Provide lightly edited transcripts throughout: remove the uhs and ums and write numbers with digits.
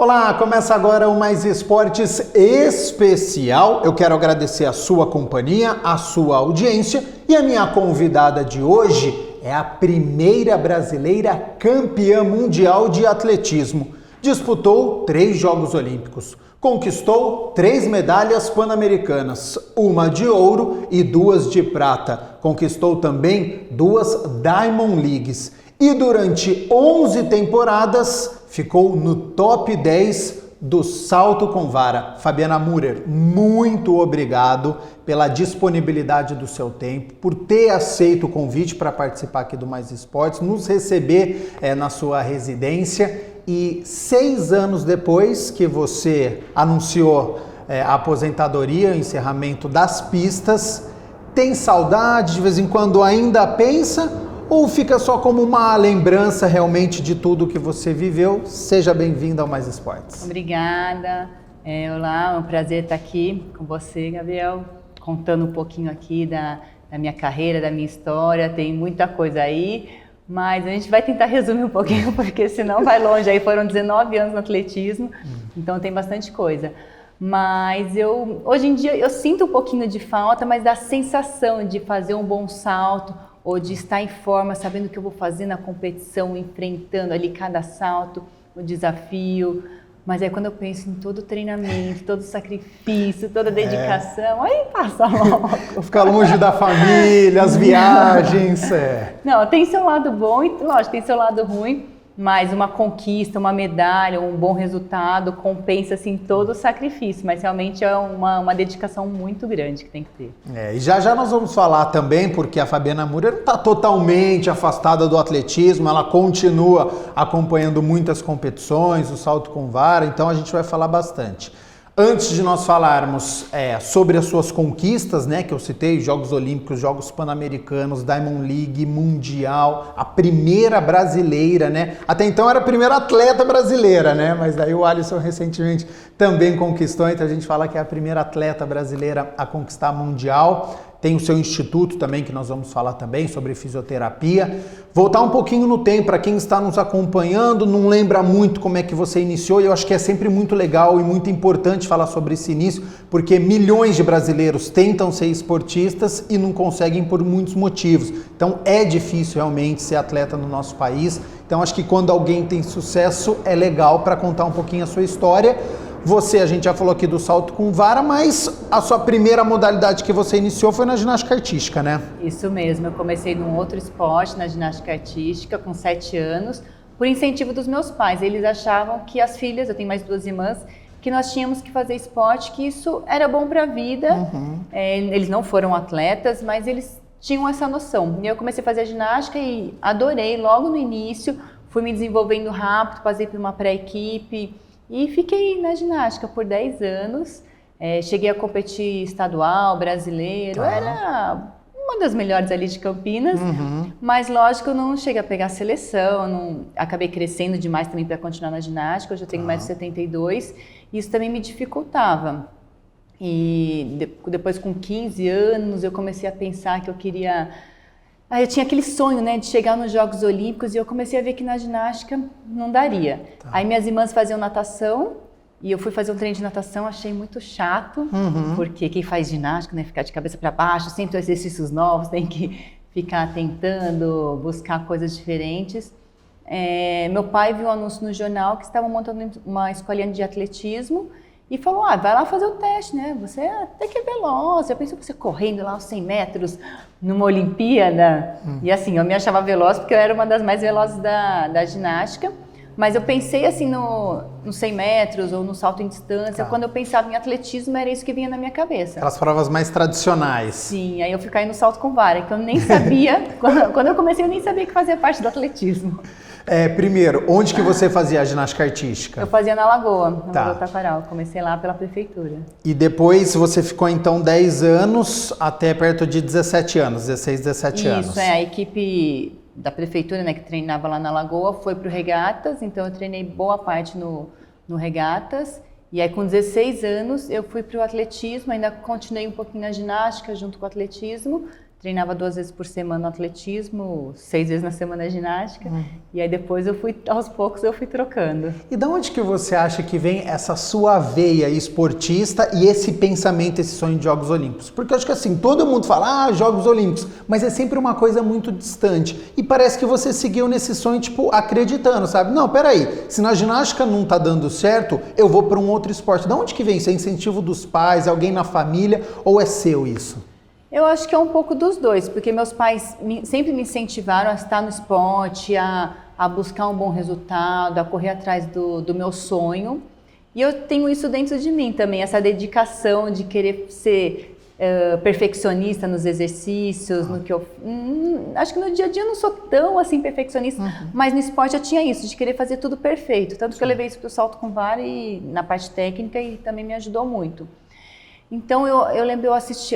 Olá, começa agora o Mais Esportes Especial. Eu quero agradecer a sua companhia, a sua audiência e a minha convidada de hoje é a primeira brasileira campeã mundial de atletismo. Disputou 3 Jogos Olímpicos, conquistou 3 medalhas pan-americanas, 1 de ouro e 2 de prata. Conquistou também 2 Diamond Leagues e durante 11 temporadas ficou no top 10 do salto com vara. Fabiana Müller, muito obrigado pela disponibilidade do seu tempo, por ter aceito o convite para participar aqui do Mais Esportes, nos receber na sua residência. E 6 anos depois que você anunciou a aposentadoria, o encerramento das pistas, tem saudade, de vez em quando ainda pensa? Ou fica só como uma lembrança realmente de tudo que você viveu? Seja bem-vinda ao Mais Esportes. Obrigada. Olá, é um prazer estar aqui com você, Gabriel, contando um pouquinho aqui da minha carreira, da minha história. Tem muita coisa aí, mas a gente vai tentar resumir um pouquinho, porque senão vai longe. Aí foram 19 anos no atletismo, então tem bastante coisa. Mas hoje em dia eu sinto um pouquinho de falta, mas da sensação de fazer um bom salto, ou de estar em forma, sabendo o que eu vou fazer na competição, enfrentando ali cada salto, o desafio. Mas aí quando eu penso em todo o treinamento, todo o sacrifício, toda a dedicação, aí passa logo. Ficar longe da família, as viagens. Não, tem seu lado bom e, lógico, tem seu lado ruim, mas uma conquista, uma medalha, um bom resultado compensa assim todo o sacrifício, mas realmente é uma dedicação muito grande que tem que ter. E já nós vamos falar também, porque a Fabiana Müller não está totalmente afastada do atletismo, ela continua acompanhando muitas competições, o salto com vara, então a gente vai falar bastante. Antes de nós falarmos sobre as suas conquistas, né, que eu citei, Jogos Olímpicos, Jogos Pan-Americanos, Diamond League, Mundial, a primeira brasileira, né? Até então era a primeira atleta brasileira, né? Mas daí o Alisson recentemente também conquistou, então a gente fala que é a primeira atleta brasileira a conquistar a Mundial. Tem o seu instituto também, que nós vamos falar também sobre fisioterapia. Voltar um pouquinho no tempo, para quem está nos acompanhando, não lembra muito como é que você iniciou, e eu acho que é sempre muito legal e muito importante falar sobre esse início, porque milhões de brasileiros tentam ser esportistas e não conseguem por muitos motivos. Então é difícil realmente ser atleta no nosso país. Então acho que quando alguém tem sucesso é legal para contar um pouquinho a sua história. Você, a gente já falou aqui do salto com vara, mas a sua primeira modalidade que você iniciou foi na ginástica artística, né? Isso mesmo, eu comecei num outro esporte, na ginástica artística, com 7 anos, por incentivo dos meus pais. Eles achavam que as filhas, eu tenho mais 2 irmãs, que nós tínhamos que fazer esporte, que isso era bom para a vida. Eles não foram atletas, mas eles tinham essa noção. E eu comecei a fazer ginástica e adorei logo no início, fui me desenvolvendo rápido, passei por uma pré-equipe, e fiquei na ginástica por 10 anos, cheguei a competir estadual, brasileiro, era uma das melhores ali de Campinas, mas lógico eu não cheguei a pegar a seleção, acabei crescendo demais também para continuar na ginástica, hoje eu tenho 1,72 m, e isso também me dificultava. E depois com 15 anos eu comecei a pensar que eu queria... eu tinha aquele sonho, né, de chegar nos Jogos Olímpicos e eu comecei a ver que na ginástica não daria. Aí minhas irmãs faziam natação e eu fui fazer um treino de natação, achei muito chato, porque quem faz ginástica, né, ficar de cabeça para baixo, sempre exercícios novos, tem que ficar tentando buscar coisas diferentes. Meu pai viu um anúncio no jornal que estavam montando uma escolinha de atletismo e falou, vai lá fazer o teste, né? Você até que é veloz. Eu pensei você correndo lá os 100 metros numa Olimpíada. E assim, eu me achava veloz porque eu era uma das mais velozes da ginástica. Mas eu pensei assim no 100 metros ou no salto em distância. Quando eu pensava em atletismo, era isso que vinha na minha cabeça. Aquelas provas mais tradicionais. Sim, aí eu fiquei no salto com vara, que eu nem sabia. Quando eu comecei, eu nem sabia que fazia parte do atletismo. Primeiro, onde que você fazia a ginástica artística? Eu fazia na Lagoa Taquaral. Comecei lá pela prefeitura. E depois você ficou então 10 anos até perto de 17 anos, 16, 17 anos. Isso, a equipe da prefeitura, né, que treinava lá na Lagoa, foi pro Regatas, então eu treinei boa parte no Regatas. E aí com 16 anos eu fui pro atletismo, ainda continuei um pouquinho na ginástica junto com o atletismo. treinava 2 vezes por semana no atletismo, 6 vezes na semana ginástica, e aí depois aos poucos eu fui trocando. E de onde que você acha que vem essa sua veia esportista e esse pensamento, esse sonho de Jogos Olímpicos? Porque eu acho que assim, todo mundo fala, Jogos Olímpicos, mas é sempre uma coisa muito distante. E parece que você seguiu nesse sonho, tipo, acreditando, sabe? Não, peraí, se na ginástica não tá dando certo, eu vou para um outro esporte. De onde que vem isso? É incentivo dos pais, alguém na família, ou é seu isso? Eu acho que é um pouco dos dois, porque meus pais sempre me incentivaram a estar no esporte, a buscar um bom resultado, a correr atrás do meu sonho. E eu tenho isso dentro de mim também, essa dedicação de querer ser perfeccionista nos exercícios, no que eu... acho que no dia a dia eu não sou tão assim perfeccionista, mas no esporte eu tinha isso, de querer fazer tudo perfeito. Tanto que eu levei isso para o salto com vara e na parte técnica e também me ajudou muito. Então eu lembro,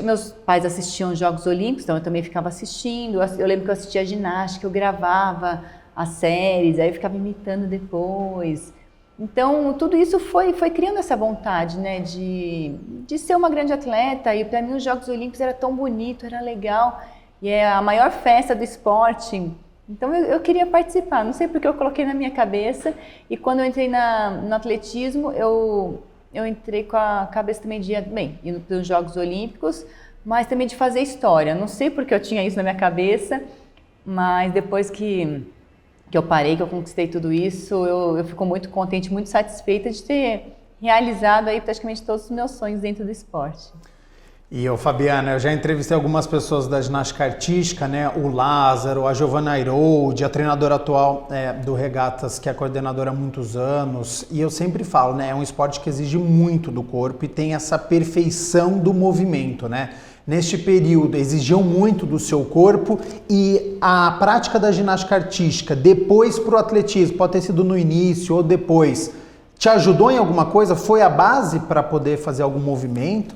meus pais assistiam os Jogos Olímpicos, então eu também ficava assistindo. Eu lembro que eu assistia ginástica, eu gravava as séries, aí eu ficava imitando depois. Então tudo isso foi criando essa vontade, né, de ser uma grande atleta. E para mim os Jogos Olímpicos era tão bonito, era legal, e é a maior festa do esporte. Então eu queria participar, não sei porque eu coloquei na minha cabeça. E quando eu entrei no atletismo, eu entrei com a cabeça também de ir para os Jogos Olímpicos, mas também de fazer história. Não sei porque eu tinha isso na minha cabeça, mas depois que eu parei, que eu conquistei tudo isso, eu fico muito contente, muito satisfeita de ter realizado aí praticamente todos os meus sonhos dentro do esporte. E Fabiana, eu já entrevistei algumas pessoas da ginástica artística, né? O Lázaro, a Giovanna Airoldi, a treinadora atual do Regatas, que é coordenadora há muitos anos. E eu sempre falo, né? É um esporte que exige muito do corpo e tem essa perfeição do movimento, né? Neste período, exigiam muito do seu corpo e a prática da ginástica artística, depois para o atletismo, pode ter sido no início ou depois, te ajudou em alguma coisa? Foi a base para poder fazer algum movimento?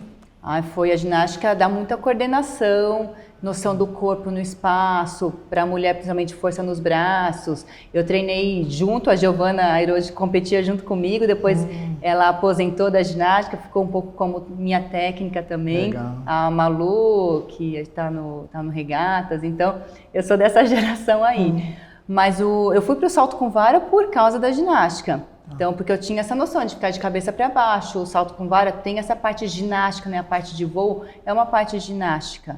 Foi a ginástica, dá muita coordenação, noção do corpo no espaço, para a mulher principalmente força nos braços. Eu treinei junto, a Giovanna Airoldi competia junto comigo, depois ela aposentou da ginástica, ficou um pouco como minha técnica também. Legal. A Malu, que está no Regatas, então eu sou dessa geração aí. Mas eu fui para o salto com vara por causa da ginástica. Então, porque eu tinha essa noção de ficar de cabeça para baixo, o salto com vara tem essa parte ginástica, né? A parte de voo é uma parte ginástica.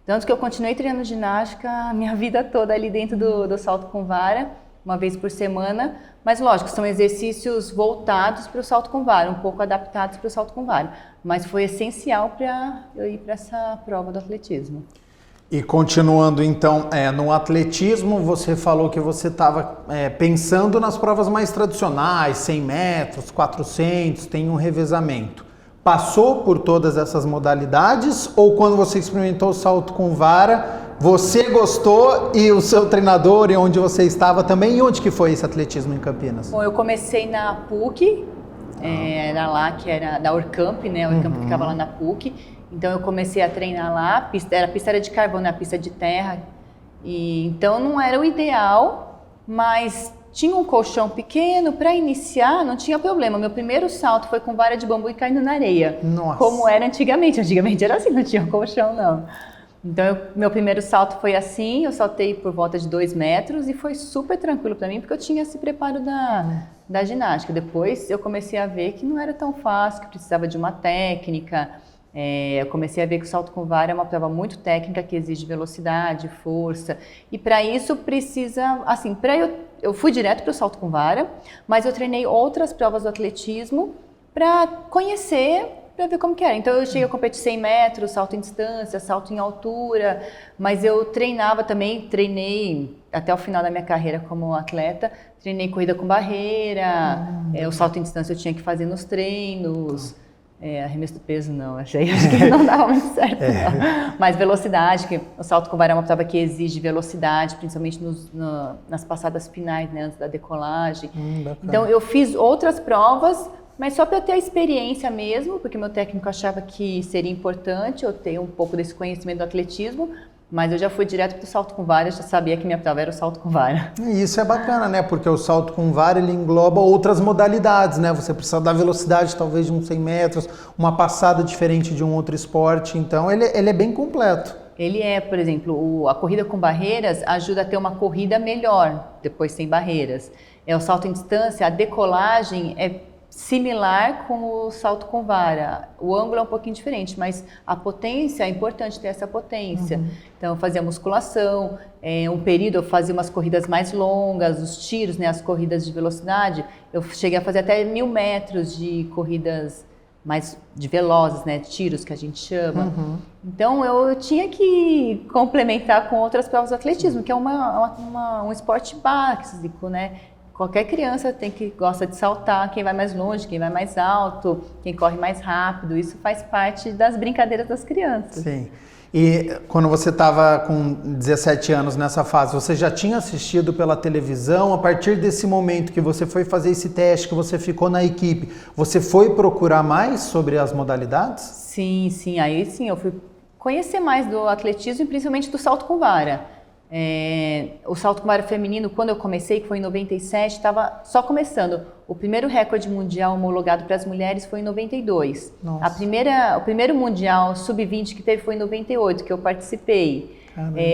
Tanto que eu continuei treinando ginástica a minha vida toda ali dentro do salto com vara, uma vez por semana. Mas lógico, são exercícios voltados para o salto com vara, um pouco adaptados para o salto com vara. Mas foi essencial para eu ir para essa prova do atletismo. E continuando então no atletismo, você falou que você estava pensando nas provas mais tradicionais, 100 metros, 400, tem um revezamento. Passou por todas essas modalidades ou quando você experimentou o salto com vara, você gostou e o seu treinador e onde você estava também? E onde que foi esse atletismo em Campinas? Bom, eu comecei na PUC, era lá que era da Orcamp, né? A Orcamp ficava lá na PUC. Então eu comecei a treinar lá, a pista era de carvão, né? A pista de terra. Então não era o ideal, mas tinha um colchão pequeno, para iniciar não tinha problema. Meu primeiro salto foi com vara de bambu e caindo na areia. Nossa. Como era antigamente. Antigamente era assim, não tinha colchão não. Então meu primeiro salto foi assim, eu saltei por volta de 2 metros e foi super tranquilo para mim, porque eu tinha esse preparo da ginástica. Depois eu comecei a ver que não era tão fácil, que precisava de uma técnica. Eu comecei a ver que o salto com vara é uma prova muito técnica que exige velocidade, força. E para isso precisa, assim, eu fui direto para o salto com vara, mas eu treinei outras provas do atletismo para conhecer, para ver como que era. Então eu cheguei a competir 100 metros, salto em distância, salto em altura, mas eu treinei até o final da minha carreira como atleta, treinei corrida com barreira, o salto em distância eu tinha que fazer nos treinos. Arremesso do peso não, acho que não dava muito certo. Não. Mas velocidade, que o salto com vara é uma prova que exige velocidade, principalmente nas passadas finais, né, antes da decolagem. Então eu fiz outras provas, mas só para ter a experiência mesmo, porque meu técnico achava que seria importante eu ter um pouco desse conhecimento do atletismo. Mas eu já fui direto para o salto com vara, eu já sabia que minha prova era o salto com vara. E isso é bacana, né? Porque o salto com vara, ele engloba outras modalidades, né? Você precisa da velocidade, talvez, de uns 100 metros, uma passada diferente de um outro esporte. Então, ele é bem completo. Ele é, por exemplo, a corrida com barreiras ajuda a ter uma corrida melhor, depois sem barreiras. O salto em distância, a decolagem é similar com o salto com vara. O ângulo é um pouquinho diferente, mas a potência, é importante ter essa potência. Então, eu fazia musculação, um período eu fazia umas corridas mais longas, os tiros, né, as corridas de velocidade. Eu cheguei a fazer até 1000 metros de corridas mais de velozes, né, tiros que a gente chama. Então, eu tinha que complementar com outras provas do atletismo, que é um esporte básico, né? Qualquer criança gosta de saltar, quem vai mais longe, quem vai mais alto, quem corre mais rápido, isso faz parte das brincadeiras das crianças. Sim. E quando você estava com 17 anos nessa fase, você já tinha assistido pela televisão? A partir desse momento que você foi fazer esse teste, que você ficou na equipe, você foi procurar mais sobre as modalidades? Sim, aí sim, eu fui conhecer mais do atletismo e principalmente do salto com vara. O salto com vara feminino, quando eu comecei, que foi em 97, estava só começando. O primeiro recorde mundial homologado para as mulheres foi em 92. Nossa. O primeiro mundial sub-20 que teve foi em 98, que eu participei.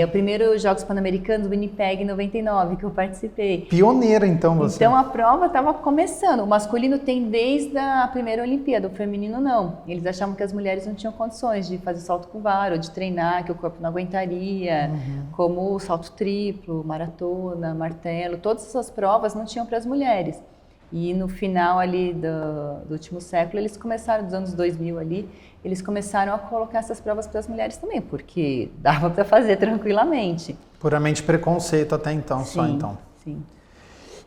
O primeiro Jogos Pan-Americanos, Winnipeg, em 99, que eu participei. Pioneira, então, você. Então, a prova estava começando. O masculino tem desde a primeira Olimpíada, o feminino não. Eles achavam que as mulheres não tinham condições de fazer salto com vara, ou de treinar, que o corpo não aguentaria, como o salto triplo, maratona, martelo. Todas essas provas não tinham para as mulheres. E no final ali do último século, eles começaram, dos anos 2000 ali, eles começaram a colocar essas provas para as mulheres também, porque dava para fazer tranquilamente. Puramente preconceito até então, Sim, só então. Sim.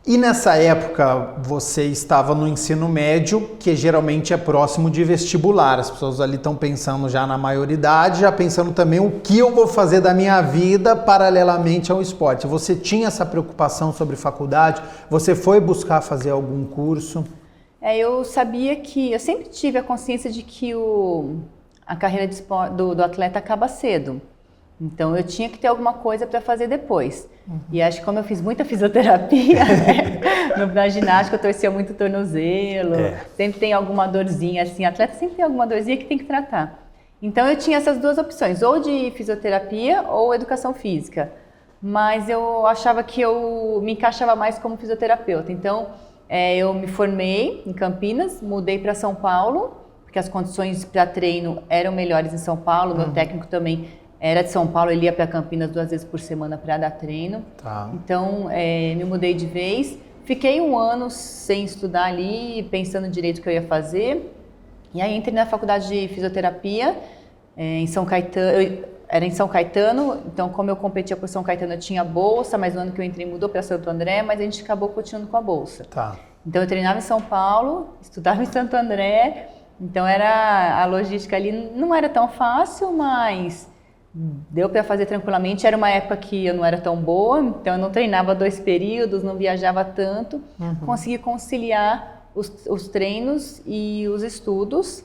E nessa época você estava no ensino médio, que geralmente é próximo de vestibular. As pessoas ali estão pensando já na maioridade, já pensando também o que eu vou fazer da minha vida paralelamente ao esporte. Você tinha essa preocupação sobre faculdade? Você foi buscar fazer algum curso? Eu sabia que, eu sempre tive a consciência de que a carreira de esporte, do atleta acaba cedo. Então, eu tinha que ter alguma coisa para fazer depois. E acho que como eu fiz muita fisioterapia, né? Na ginástica eu torcia muito o tornozelo, sempre tem alguma dorzinha, assim, atleta sempre tem alguma dorzinha que tem que tratar. Então, eu tinha essas duas opções, ou de fisioterapia ou educação física. Mas eu achava que eu me encaixava mais como fisioterapeuta. Então, eu me formei em Campinas, mudei para São Paulo, porque as condições para treino eram melhores em São Paulo, meu técnico também era de São Paulo, ele ia para Campinas 2 vezes por semana para dar treino. Tá. Então, me mudei de vez. Fiquei um ano sem estudar ali, pensando direito o que eu ia fazer. E aí entrei na faculdade de fisioterapia em São Caetano. Era em São Caetano, então como eu competia por São Caetano eu tinha bolsa, mas no ano que eu entrei mudou para Santo André, mas a gente acabou continuando com a bolsa. Tá. Então eu treinava em São Paulo, estudava em Santo André, então a logística ali não era tão fácil, mas deu para fazer tranquilamente. Era uma época que eu não era tão boa, então eu não treinava 2 períodos, não viajava tanto, consegui conciliar os treinos e os estudos,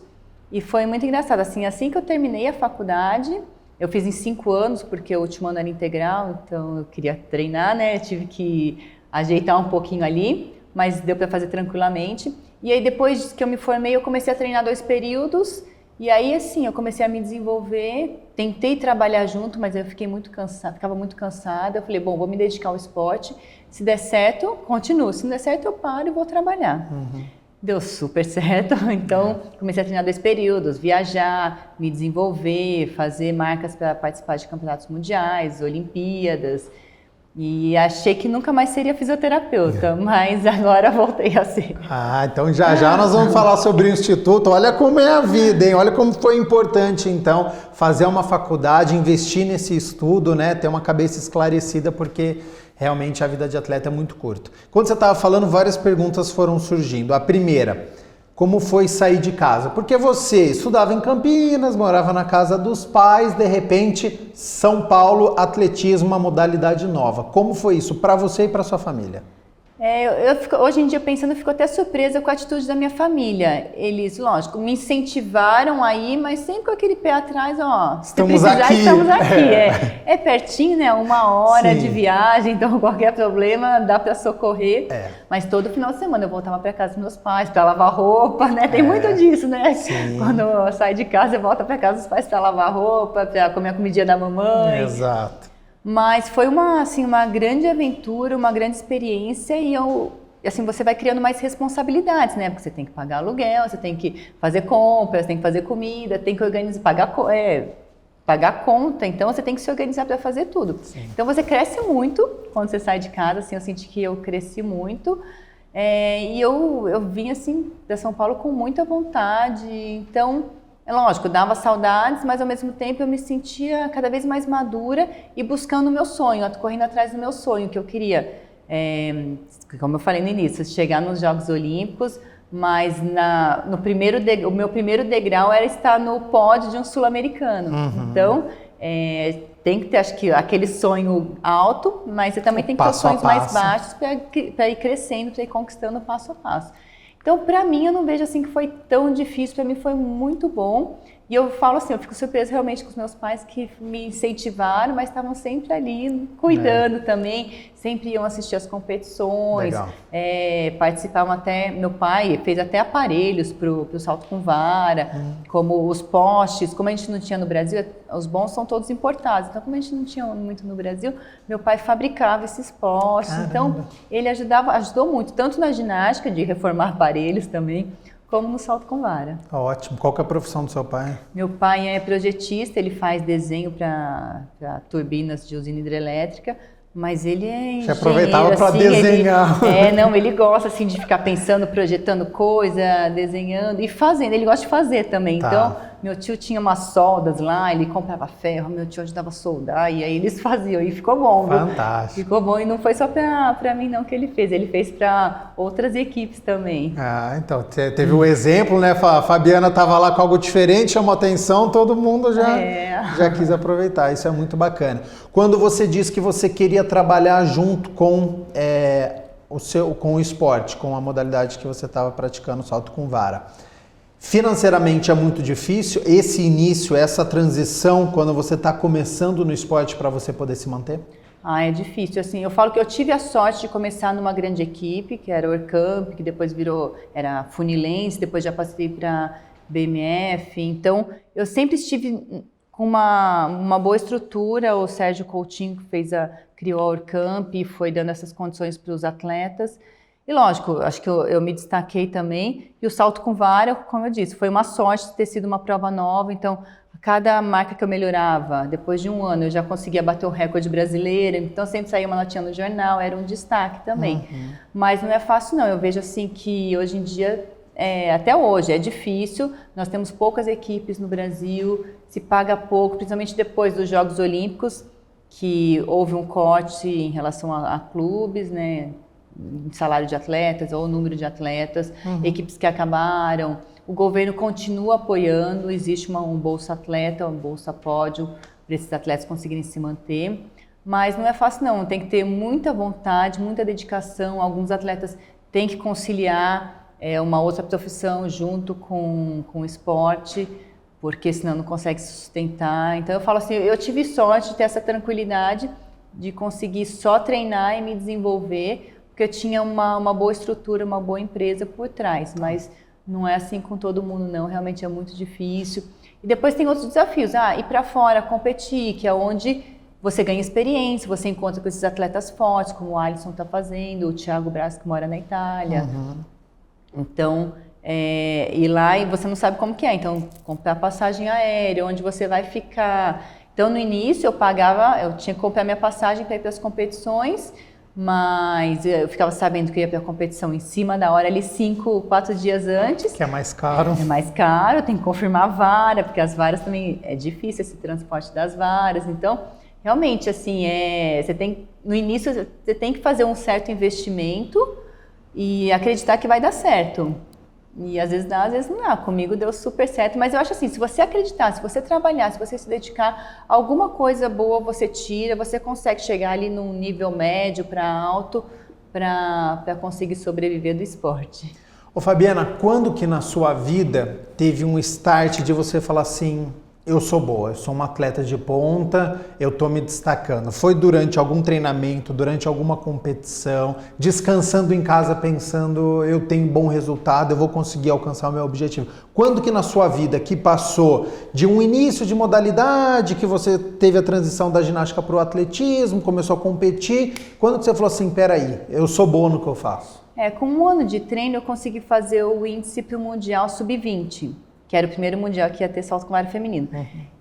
e foi muito engraçado. Assim que eu terminei a faculdade, eu fiz em 5 anos, porque o último ano era integral, então eu queria treinar, né? Eu tive que ajeitar um pouquinho ali, mas deu para fazer tranquilamente. E aí depois que eu me formei, eu comecei a treinar 2 períodos, e aí assim, eu comecei a me desenvolver, tentei trabalhar junto, mas eu fiquei muito cansada, ficava muito cansada. Eu falei, bom, vou me dedicar ao esporte, se der certo, continuo, se não der certo eu paro e vou trabalhar. Deu super certo, então comecei a treinar 2 períodos, viajar, me desenvolver, fazer marcas para participar de campeonatos mundiais, Olimpíadas, e achei que nunca mais seria fisioterapeuta, mas agora voltei a ser. Então já nós vamos falar sobre o Instituto. Olha como é a vida, hein? Olha como foi importante, então, fazer uma faculdade, investir nesse estudo, né? Ter uma cabeça esclarecida, porque realmente a vida de atleta é muito curta. Quando você estava falando, várias perguntas foram surgindo. A primeira, como foi sair de casa? Porque você estudava em Campinas, morava na casa dos pais, de repente, São Paulo, atletismo, uma modalidade nova. Como foi isso para você e para sua família? Hoje em dia, pensando, eu fico até surpresa com a atitude da minha família. Eles, lógico, me incentivaram aí, mas sempre com aquele pé atrás, ó, se precisar, estamos aqui. É pertinho, né? 1 hora de viagem, então qualquer problema dá para socorrer. Mas todo final de semana eu voltava para casa dos meus pais para lavar roupa, né? Tem muito disso, né? Sim. Quando eu saio de casa, eu volto para casa dos pais para lavar roupa, para comer a comidinha da mamãe. Exato. Mas foi uma grande aventura, uma grande experiência e você vai criando mais responsabilidades, né? Porque você tem que pagar aluguel, você tem que fazer compras, tem que fazer comida, tem que organizar, pagar conta, então você tem que se organizar para fazer tudo. Sim. Então você cresce muito quando você sai de casa, assim, eu senti que eu cresci muito e eu vim assim para São Paulo com muita vontade, então... É lógico, dava saudades, mas ao mesmo tempo eu me sentia cada vez mais madura e buscando o meu sonho, correndo atrás do meu sonho, que eu queria, como eu falei no início, chegar nos Jogos Olímpicos, mas o meu primeiro degrau era estar no pódio de um sul-americano. Uhum. Então, tem que ter, acho que, aquele sonho alto, mas você também tem que ter os sonhos mais baixos para ir crescendo, para ir conquistando passo a passo. Então, para mim, eu não vejo assim que foi tão difícil, para mim foi muito bom. E eu falo assim, eu fico surpresa realmente com os meus pais que me incentivaram, mas estavam sempre ali cuidando também, sempre iam assistir as competições, participavam até, meu pai fez até aparelhos para o salto com vara, como os postes, como a gente não tinha no Brasil, os bons são todos importados, então como a gente não tinha muito no Brasil, meu pai fabricava esses postes, então ele ajudou muito, tanto na ginástica, de reformar aparelhos também, como no salto com vara. Ótimo. Qual que é a profissão do seu pai? Meu pai é projetista, ele faz desenho para turbinas de usina hidrelétrica, mas ele é engenheiro. Você aproveitava para desenhar. Ele gosta assim de ficar pensando, projetando coisa, desenhando e fazendo. Ele gosta de fazer também. Tá. Então, meu tio tinha umas soldas lá, ele comprava ferro, meu tio ajudava a soldar e aí eles faziam e ficou bom. Fantástico. Viu? Ficou bom e não foi só para mim não que ele fez para outras equipes também. Então, teve o exemplo, né? A Fabiana estava lá com algo diferente, chamou atenção, todo mundo já quis aproveitar, isso é muito bacana. Quando você disse que você queria trabalhar junto com o esporte, com a modalidade que você estava praticando, salto com vara, financeiramente é muito difícil esse início, essa transição, quando você está começando no esporte para você poder se manter? É difícil. Assim, eu falo que eu tive a sorte de começar numa grande equipe, que era o Orcamp, que depois era Funilense, depois já passei para BMF. Então, eu sempre estive com uma boa estrutura. O Sérgio Coutinho, que criou a Orcamp e foi dando essas condições para os atletas. E lógico, acho que eu me destaquei também. E o salto com vara, como eu disse, foi uma sorte de ter sido uma prova nova. Então, cada marca que eu melhorava, depois de 1 ano, eu já conseguia bater o recorde brasileiro. Então, sempre saía uma notinha no jornal, era um destaque também. Mas não é fácil, não. Eu vejo assim que hoje em dia, até hoje, é difícil. Nós temos poucas equipes no Brasil, se paga pouco, principalmente depois dos Jogos Olímpicos, que houve um corte em relação a clubes, né? Salário de atletas ou número de atletas, equipes que acabaram. O governo continua apoiando, existe um Bolsa Atleta, um Bolsa Pódio, para esses atletas conseguirem se manter. Mas não é fácil não, tem que ter muita vontade, muita dedicação. Alguns atletas têm que conciliar uma outra profissão junto com o esporte, porque senão não consegue se sustentar. Então eu falo assim, eu tive sorte de ter essa tranquilidade, de conseguir só treinar e me desenvolver, porque eu tinha uma boa estrutura, uma boa empresa por trás, mas não é assim com todo mundo não, realmente é muito difícil. E depois tem outros desafios, ir para fora, competir, que é onde você ganha experiência, você encontra com esses atletas fortes, como o Alisson está fazendo, o Thiago Braz, que mora na Itália. Então, ir lá e você não sabe como que é, então comprar passagem aérea, onde você vai ficar. Então no início eu tinha que comprar minha passagem para ir para as competições, mas eu ficava sabendo que eu ia para a competição em cima da hora, ali 4 dias antes. Que é mais caro. É mais caro, tem que confirmar a vara, porque as varas também, é difícil esse transporte das varas. Então, realmente, assim, no início você tem que fazer um certo investimento e acreditar que vai dar certo. E às vezes dá, às vezes não dá. Comigo deu super certo, mas eu acho assim, se você acreditar, se você trabalhar, se você se dedicar, alguma coisa boa você tira, você consegue chegar ali num nível médio para alto, para conseguir sobreviver do esporte. Ô Fabiana, quando que na sua vida teve um start de você falar assim, eu sou boa, eu sou uma atleta de ponta, eu tô me destacando? Foi durante algum treinamento, durante alguma competição, descansando em casa pensando, eu tenho bom resultado, eu vou conseguir alcançar o meu objetivo? Quando que na sua vida que passou de um início de modalidade, que você teve a transição da ginástica para o atletismo, começou a competir, quando que você falou assim, peraí, eu sou boa no que eu faço? Com 1 ano de treino eu consegui fazer o índice para o Mundial Sub-20. Que era o primeiro mundial que ia ter salto com vara feminino.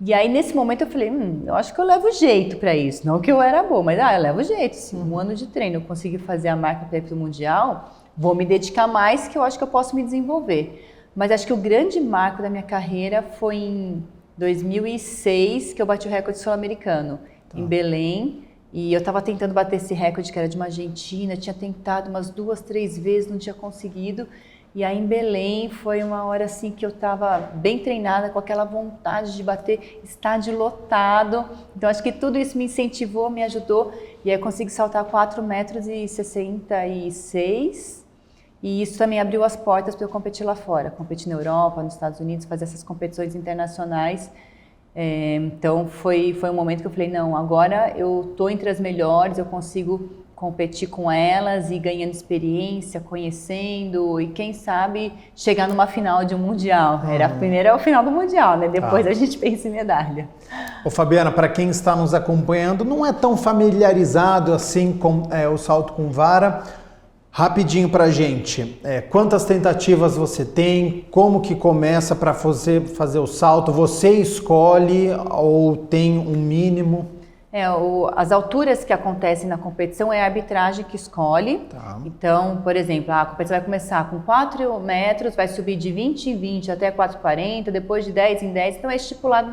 E aí, nesse momento, eu falei, eu acho que eu levo jeito para isso. Não que eu era boa, mas eu levo jeito. Se 1 ano de treino eu consegui fazer a marca para ir para o mundial, vou me dedicar mais, que eu acho que eu posso me desenvolver. Mas acho que o grande marco da minha carreira foi em 2006, que eu bati o recorde sul-americano, em Belém. E eu estava tentando bater esse recorde, que era de uma argentina, tinha tentado umas 2, 3 vezes, não tinha conseguido. E aí em Belém foi uma hora assim que eu estava bem treinada, com aquela vontade de bater, estádio lotado. Então acho que tudo isso me incentivou, me ajudou. E aí eu consegui saltar 4,66 m. E isso também abriu as portas para eu competir lá fora. Competir na Europa, nos Estados Unidos, fazer essas competições internacionais. Então foi um momento que eu falei, não, agora eu estou entre as melhores, eu consigo competir com elas e ganhando experiência, conhecendo e quem sabe chegar numa final de um mundial. Primeiro é o final do mundial, né? Depois a gente pensa em medalha. Ô Fabiana, para quem está nos acompanhando, não é tão familiarizado assim com o salto com vara. Rapidinho pra gente, quantas tentativas você tem, como que começa para você fazer o salto, você escolhe ou tem um mínimo? As alturas que acontecem na competição é a arbitragem que escolhe. Então, por exemplo, a competição vai começar com 4 metros, vai subir de 20 em 20 até 4,40, depois de 10 em 10, então é estipulado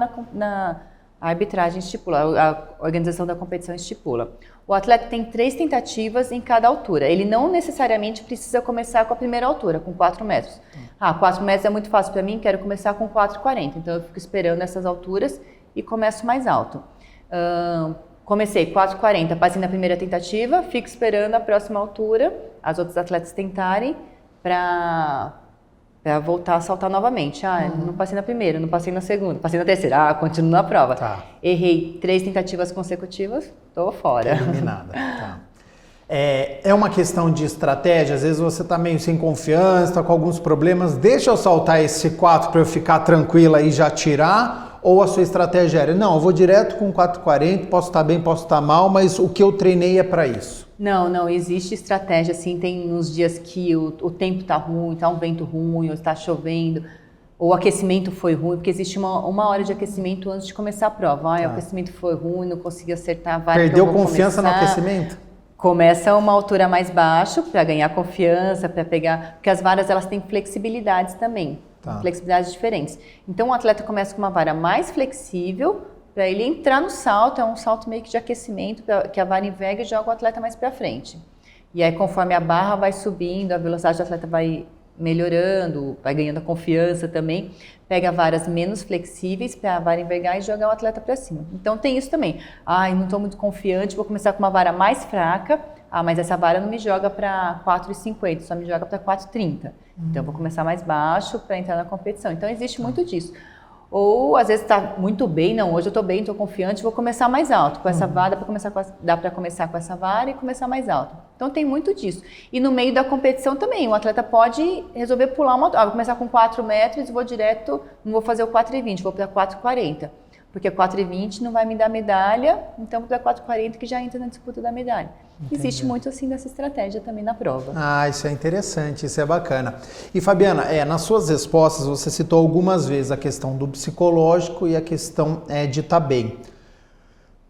a arbitragem estipula, a organização da competição estipula. O atleta tem 3 tentativas em cada altura. Ele não necessariamente precisa começar com a primeira altura, com 4 metros. 4 metros é muito fácil para mim, quero começar com 4,40. Então eu fico esperando essas alturas e começo mais alto. Comecei 4,40, passei na primeira tentativa, fico esperando a próxima altura, as outras atletas tentarem para voltar a saltar novamente. Não passei na primeira, não passei na segunda, passei na terceira, continuo na prova. Errei 3 tentativas consecutivas, tô fora. Eliminada. É uma questão de estratégia, às vezes você tá meio sem confiança, tá com alguns problemas, deixa eu saltar esse 4 para eu ficar tranquila e já tirar, ou a sua estratégia era, não, eu vou direto com 4,40, posso estar bem, posso estar mal, mas o que eu treinei é para isso? Não, existe estratégia, assim, tem uns dias que o tempo tá ruim, tá um vento ruim, ou está chovendo, ou o aquecimento foi ruim, porque existe uma hora de aquecimento antes de começar a prova. O aquecimento foi ruim, não consegui acertar a vara. Perdeu confiança no aquecimento? Começa uma altura mais baixa para ganhar confiança, para pegar, porque as varas elas têm flexibilidades também, flexibilidades diferentes. Então o atleta começa com uma vara mais flexível para ele entrar no salto, é um salto meio que de aquecimento, que a vara enverga e joga o atleta mais para frente. E aí conforme a barra vai subindo, a velocidade do atleta vai melhorando, vai ganhando a confiança também, pega varas menos flexíveis para a vara envergar e jogar o atleta para cima. Então tem isso também. Não estou muito confiante, vou começar com uma vara mais fraca, mas essa vara não me joga para 4,50, só me joga para 4,30. Então eu vou começar mais baixo para entrar na competição. Então existe muito disso. Ou às vezes está muito bem, não, hoje eu estou bem, estou confiante, vou começar mais alto. Com essa vara, dá para começar com essa vara e começar mais alto. Então tem muito disso. E no meio da competição também, o atleta pode resolver pular uma... vou começar com 4 metros e vou direto, não vou fazer o 4,20, vou para 4,40. Porque 4,20 não vai me dar medalha, então vou para 4,40 que já entra na disputa da medalha. Entendi. Existe muito assim dessa estratégia também na prova. Isso é interessante, isso é bacana. E Fabiana, nas suas respostas você citou algumas vezes a questão do psicológico e a questão de estar bem.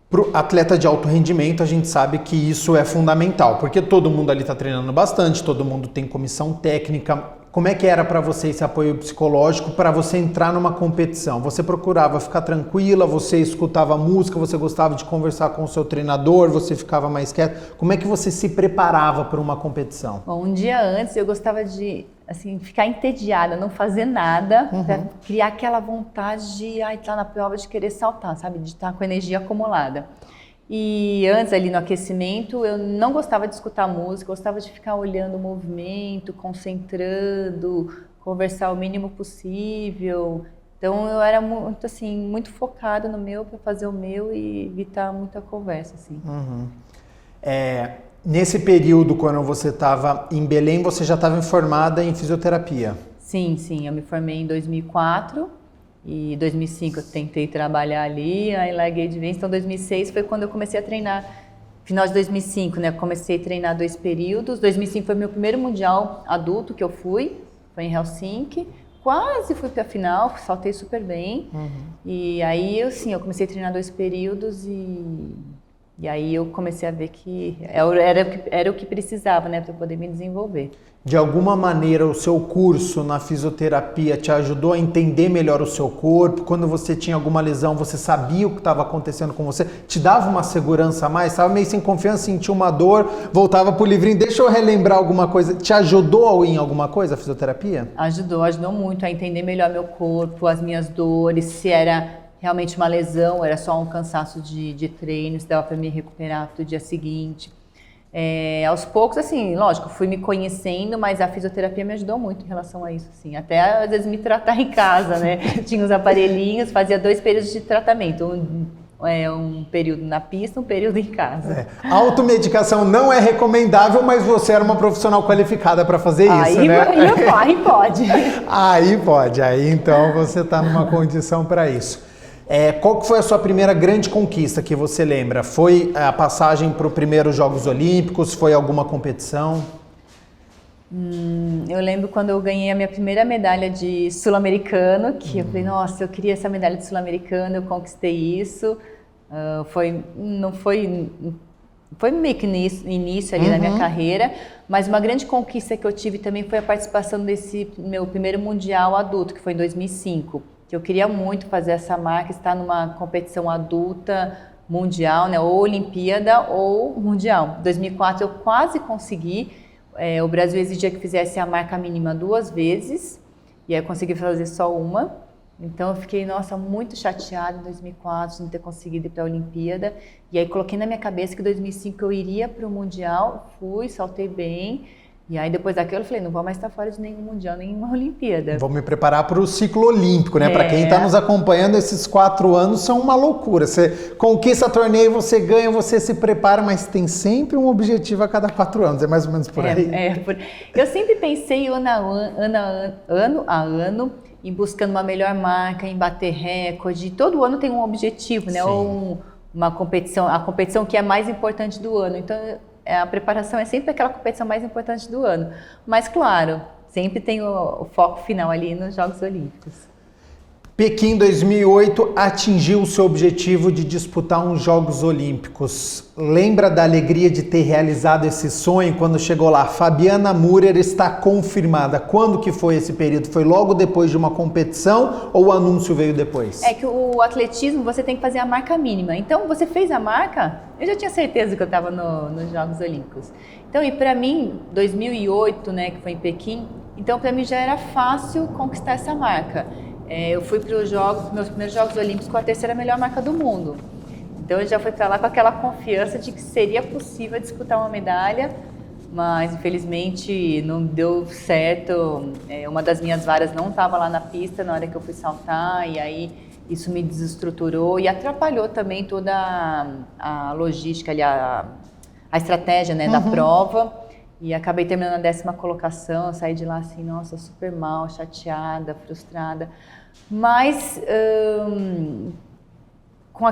Para o atleta de alto rendimento, a gente sabe que isso é fundamental, porque todo mundo ali está treinando bastante, todo mundo tem comissão técnica. Como é que era para você esse apoio psicológico para você entrar numa competição? Você procurava ficar tranquila, você escutava música, você gostava de conversar com o seu treinador, você ficava mais quieta? Como é que você se preparava para uma competição? Bom, um dia antes eu gostava de ficar entediada, não fazer nada, para criar aquela vontade de estar na prova, de querer saltar, sabe? De estar com energia acumulada. E antes, ali no aquecimento, eu não gostava de escutar música, gostava de ficar olhando o movimento, concentrando, conversar o mínimo possível. Então eu era muito assim, muito focada no meu, para fazer o meu e evitar muita conversa, assim. Nesse período, quando você estava em Belém, você já estava formada em fisioterapia? Sim, eu me formei em 2004 e em 2005 eu tentei trabalhar ali, aí larguei de vez. Então 2006 foi quando eu comecei a treinar, final de 2005, né? Comecei a treinar 2 períodos. 2005 foi meu primeiro mundial adulto que eu fui, foi em Helsinki. Quase fui para a final, saltei super bem. E aí eu comecei a treinar 2 períodos e aí eu comecei a ver que era o que precisava, né, para eu poder me desenvolver. De alguma maneira, o seu curso na fisioterapia te ajudou a entender melhor o seu corpo? Quando você tinha alguma lesão, você sabia o que estava acontecendo com você? Te dava uma segurança a mais? Estava meio sem confiança, sentia uma dor, voltava pro livrinho. Deixa eu relembrar alguma coisa. Te ajudou em alguma coisa a fisioterapia? Ajudou muito a entender melhor meu corpo, as minhas dores, se era realmente uma lesão, era só um cansaço de treino, se dava para me recuperar para o dia seguinte. Aos poucos, assim, lógico, fui me conhecendo, mas a fisioterapia me ajudou muito em relação a isso, assim. Até às vezes me tratar em casa, né? Tinha os aparelhinhos, fazia 2 períodos de tratamento, um período na pista, um período em casa. Automedicação não é recomendável, mas você era uma profissional qualificada para fazer isso, né? Aí pode. Aí pode, aí então você está numa condição para isso. Qual que foi a sua primeira grande conquista que você lembra? Foi a passagem para os primeiros Jogos Olímpicos? Foi alguma competição? Eu lembro quando eu ganhei a minha primeira medalha de sul-americano, que eu falei, nossa, eu queria essa medalha de sul-americano, eu conquistei isso. Foi meio que início ali na minha carreira, mas uma grande conquista que eu tive também foi a participação desse meu primeiro mundial adulto, que foi em 2005. Que eu queria muito fazer essa marca, estar numa competição adulta mundial, né, ou Olimpíada ou Mundial. Em 2004 eu quase consegui, o Brasil exigia que fizesse a marca mínima 2 vezes, e aí eu consegui fazer só uma. Então eu fiquei, nossa, muito chateada em 2004 de não ter conseguido ir para a Olimpíada. E aí coloquei na minha cabeça que em 2005 eu iria para o Mundial, fui, saltei bem. E aí depois daquilo eu falei, não vou mais estar fora de nenhum Mundial, nenhuma Olimpíada. Vou me preparar para o ciclo olímpico, né? Para quem está nos acompanhando, esses 4 anos são uma loucura. Você conquista torneio, você ganha, você se prepara, mas tem sempre um objetivo a cada 4 anos. É mais ou menos por aí. Eu sempre pensei ano a ano em buscando uma melhor marca, em bater recorde. Todo ano tem um objetivo, né? Ou uma competição, a competição que é mais importante do ano. Então a preparação é sempre aquela competição mais importante do ano. Mas, claro, sempre tem o foco final ali nos Jogos Olímpicos. Pequim 2008 atingiu o seu objetivo de disputar uns Jogos Olímpicos. Lembra da alegria de ter realizado esse sonho quando chegou lá? Fabiana Müller está confirmada. Quando que foi esse período? Foi logo depois de uma competição ou o anúncio veio depois? É que o atletismo você tem que fazer a marca mínima. Então você fez a marca, eu já tinha certeza que eu estava nos Jogos Olímpicos. Então, e para mim, 2008, né, que foi em Pequim, então para mim já era fácil conquistar essa marca. Eu fui para os meus primeiros Jogos Olímpicos com a 3ª melhor marca do mundo. Então eu já fui para lá com aquela confiança de que seria possível disputar uma medalha, mas infelizmente não deu certo. Uma das minhas varas não estava lá na pista na hora que eu fui saltar, e aí isso me desestruturou e atrapalhou também toda a logística ali, a estratégia, né, da prova. E acabei terminando a 10ª colocação, eu saí de lá assim, nossa, super mal, chateada, frustrada. Mas com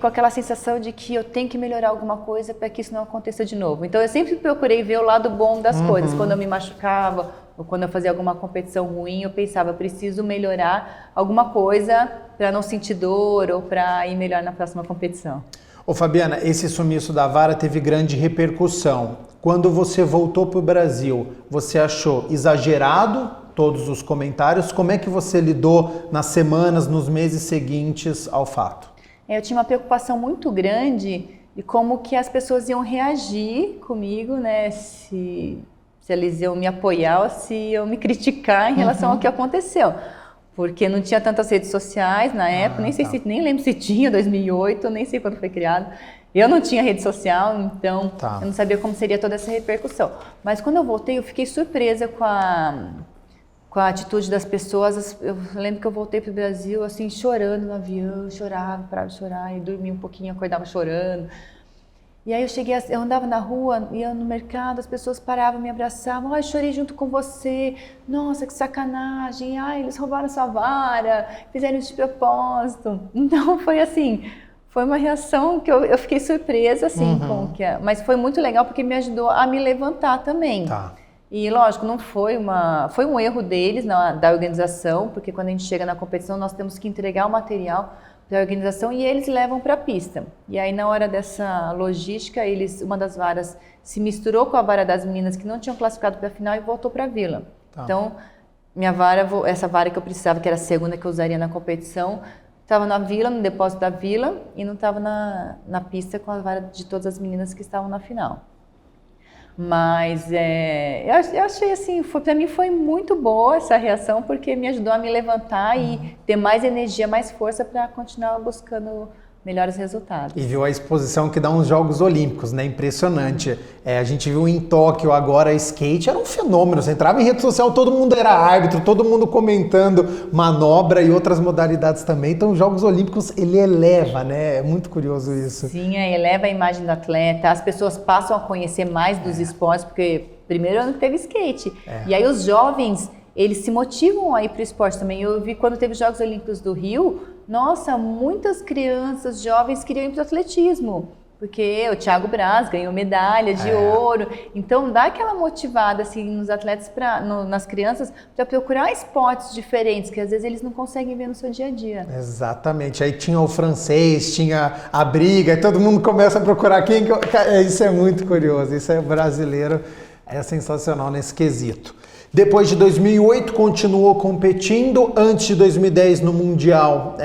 aquela sensação de que eu tenho que melhorar alguma coisa para que isso não aconteça de novo. Então eu sempre procurei ver o lado bom das coisas. Quando eu me machucava ou quando eu fazia alguma competição ruim, eu pensava, eu preciso melhorar alguma coisa para não sentir dor ou para ir melhor na próxima competição. Ô Fabiana, esse sumiço da vara teve grande repercussão. Quando você voltou para o Brasil, você achou exagerado todos os comentários? Como é que você lidou nas semanas, nos meses seguintes ao fato? Eu tinha uma preocupação muito grande de como que as pessoas iam reagir comigo, né? Se eles iam me apoiar ou se iam me criticar em relação ao que aconteceu. Porque não tinha tantas redes sociais na época, nem lembro se tinha, 2008, nem sei quando foi criado. Eu não tinha rede social, então Tá. eu não sabia como seria toda essa repercussão. Mas quando eu voltei, eu fiquei surpresa com a atitude das pessoas. Eu lembro que eu voltei para o Brasil, assim, chorando no avião, chorava, parava de chorar, e dormia um pouquinho, acordava chorando. E aí eu andava na rua, ia no mercado, as pessoas paravam, me abraçavam, ai, chorei junto com você, nossa, que sacanagem, ai, eles roubaram sua vara, fizeram isso de propósito. Então foi assim, foi uma reação que eu fiquei surpresa, assim, mas foi muito legal porque me ajudou a me levantar também. Tá. E lógico, não foi foi um erro deles, da organização, porque quando a gente chega na competição nós temos que entregar o material da organização e eles levam para a pista. E aí na hora dessa logística, uma das varas se misturou com a vara das meninas que não tinham classificado para a final e voltou para a vila. Tá. Então, essa vara que eu precisava, que era a segunda que eu usaria na competição, estava na vila, no depósito da vila, e não estava na pista com a vara de todas as meninas que estavam na final. Mas eu achei assim, para mim foi muito boa essa reação, porque me ajudou a me levantar e ter mais energia, mais força para continuar buscando melhores resultados. E viu a exposição que dá uns Jogos Olímpicos, né? Impressionante. A gente viu em Tóquio agora, skate era um fenômeno. Você entrava em rede social, todo mundo era árbitro, todo mundo comentando manobra e outras modalidades também. Então, os Jogos Olímpicos, ele eleva, né? É muito curioso isso. Sim, eleva a imagem do atleta. As pessoas passam a conhecer mais dos esportes, porque primeiro ano teve skate. E aí os jovens, eles se motivam a ir para o esporte também. Eu vi quando teve os Jogos Olímpicos do Rio, nossa, muitas crianças, jovens queriam ir para o atletismo, porque o Thiago Braz ganhou medalha de ouro. Então dá aquela motivada assim nos atletas, nas crianças, para procurar esportes diferentes, que às vezes eles não conseguem ver no seu dia a dia. Exatamente. Aí tinha o francês, tinha a briga, e todo mundo começa a procurar isso é muito curioso, isso é brasileiro, é sensacional nesse quesito. Depois de 2008, continuou competindo. Antes de 2010, no Mundial,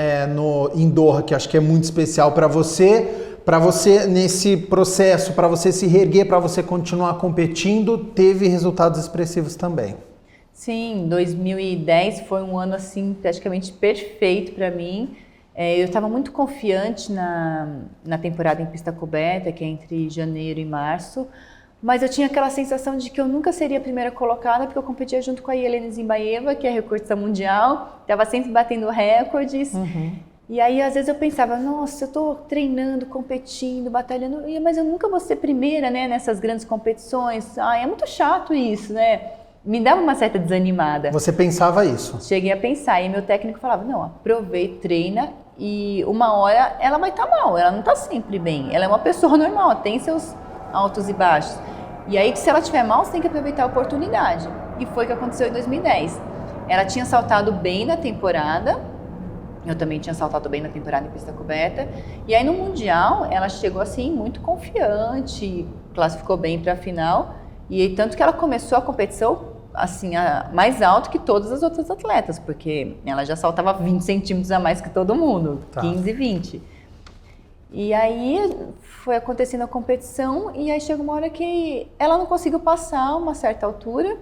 em Doha, que acho que é muito especial para você. Para você, nesse processo, para você se reerguer, para você continuar competindo, teve resultados expressivos também. Sim, 2010 foi um ano assim praticamente perfeito para mim. Eu estava muito confiante na temporada em pista coberta, que é entre janeiro e março. Mas eu tinha aquela sensação de que eu nunca seria a primeira colocada, porque eu competia junto com a Yelena Zimbaeva, que é recordista mundial, estava sempre batendo recordes. E aí, às vezes, eu pensava, nossa, eu estou treinando, competindo, batalhando, mas eu nunca vou ser primeira, né, nessas grandes competições. É muito chato isso, né? Me dava uma certa desanimada. Você pensava isso? Cheguei a pensar, e meu técnico falava, não, aproveita, treina, e uma hora ela vai estar mal, ela não está sempre bem. Ela é uma pessoa normal, tem seus altos e baixos. E aí, se ela estiver mal, você tem que aproveitar a oportunidade. E foi o que aconteceu em 2010. Ela tinha saltado bem na temporada, eu também tinha saltado bem na temporada em pista coberta. E aí, no Mundial, ela chegou assim, muito confiante, classificou bem para a final. E tanto que ela começou a competição assim, mais alto que todas as outras atletas, porque ela já saltava 20 centímetros a mais que todo mundo, 15, 20. E aí foi acontecendo a competição e aí chegou uma hora que ela não conseguiu passar uma certa altura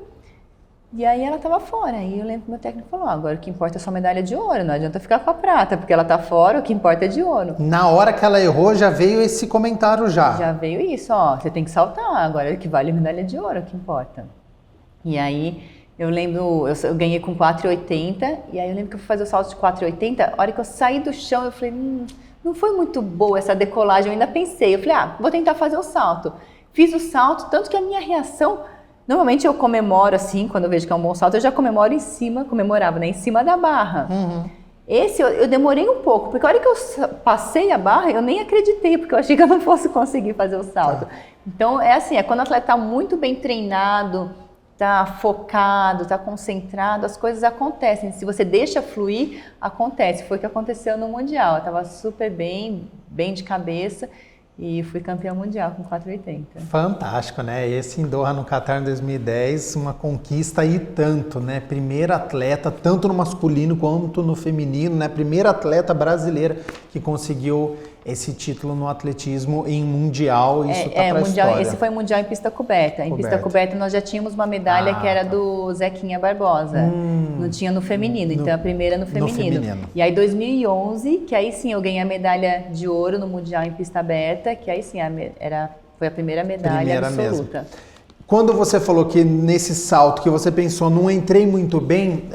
e aí ela estava fora. E eu lembro que meu técnico falou, agora o que importa é só medalha de ouro, não adianta ficar com a prata, porque ela está fora, o que importa é de ouro. Na hora que ela errou, já veio esse comentário já. Já veio isso, você tem que saltar, agora o que vale é medalha de ouro, o que importa. E aí eu lembro, eu ganhei com 4,80 e aí eu lembro que eu fui fazer o salto de 4,80, a hora que eu saí do chão eu falei, não foi muito boa essa decolagem, eu ainda pensei, eu falei, vou tentar fazer o salto. Fiz o salto, tanto que a minha reação, normalmente eu comemoro assim, quando eu vejo que é um bom salto, eu já comemorava, né, em cima da barra. Esse eu demorei um pouco, porque a hora que eu passei a barra, eu nem acreditei, porque eu achei que eu não fosse conseguir fazer o salto. Então é assim, quando o atleta está muito bem treinado, está focado, está concentrado, as coisas acontecem. Se você deixa fluir, acontece. Foi o que aconteceu no Mundial. Eu estava super bem de cabeça e fui campeã mundial com 4,80. Fantástico, né? Esse em Doha no Catar em 2010, uma conquista e tanto, né? Primeira atleta, tanto no masculino quanto no feminino, né? Primeira atleta brasileira que conseguiu esse título no atletismo em mundial, isso tá pra mundial, história. esse foi mundial em pista coberta. Em pista coberta nós já tínhamos uma medalha que era do Zequinha Barbosa. Não tinha no feminino, então a primeira no feminino. E aí 2011, que aí sim eu ganhei a medalha de ouro no mundial em pista aberta, que aí sim foi a primeira medalha absoluta. Mesmo. Quando você falou que nesse salto que você pensou, não entrei muito bem,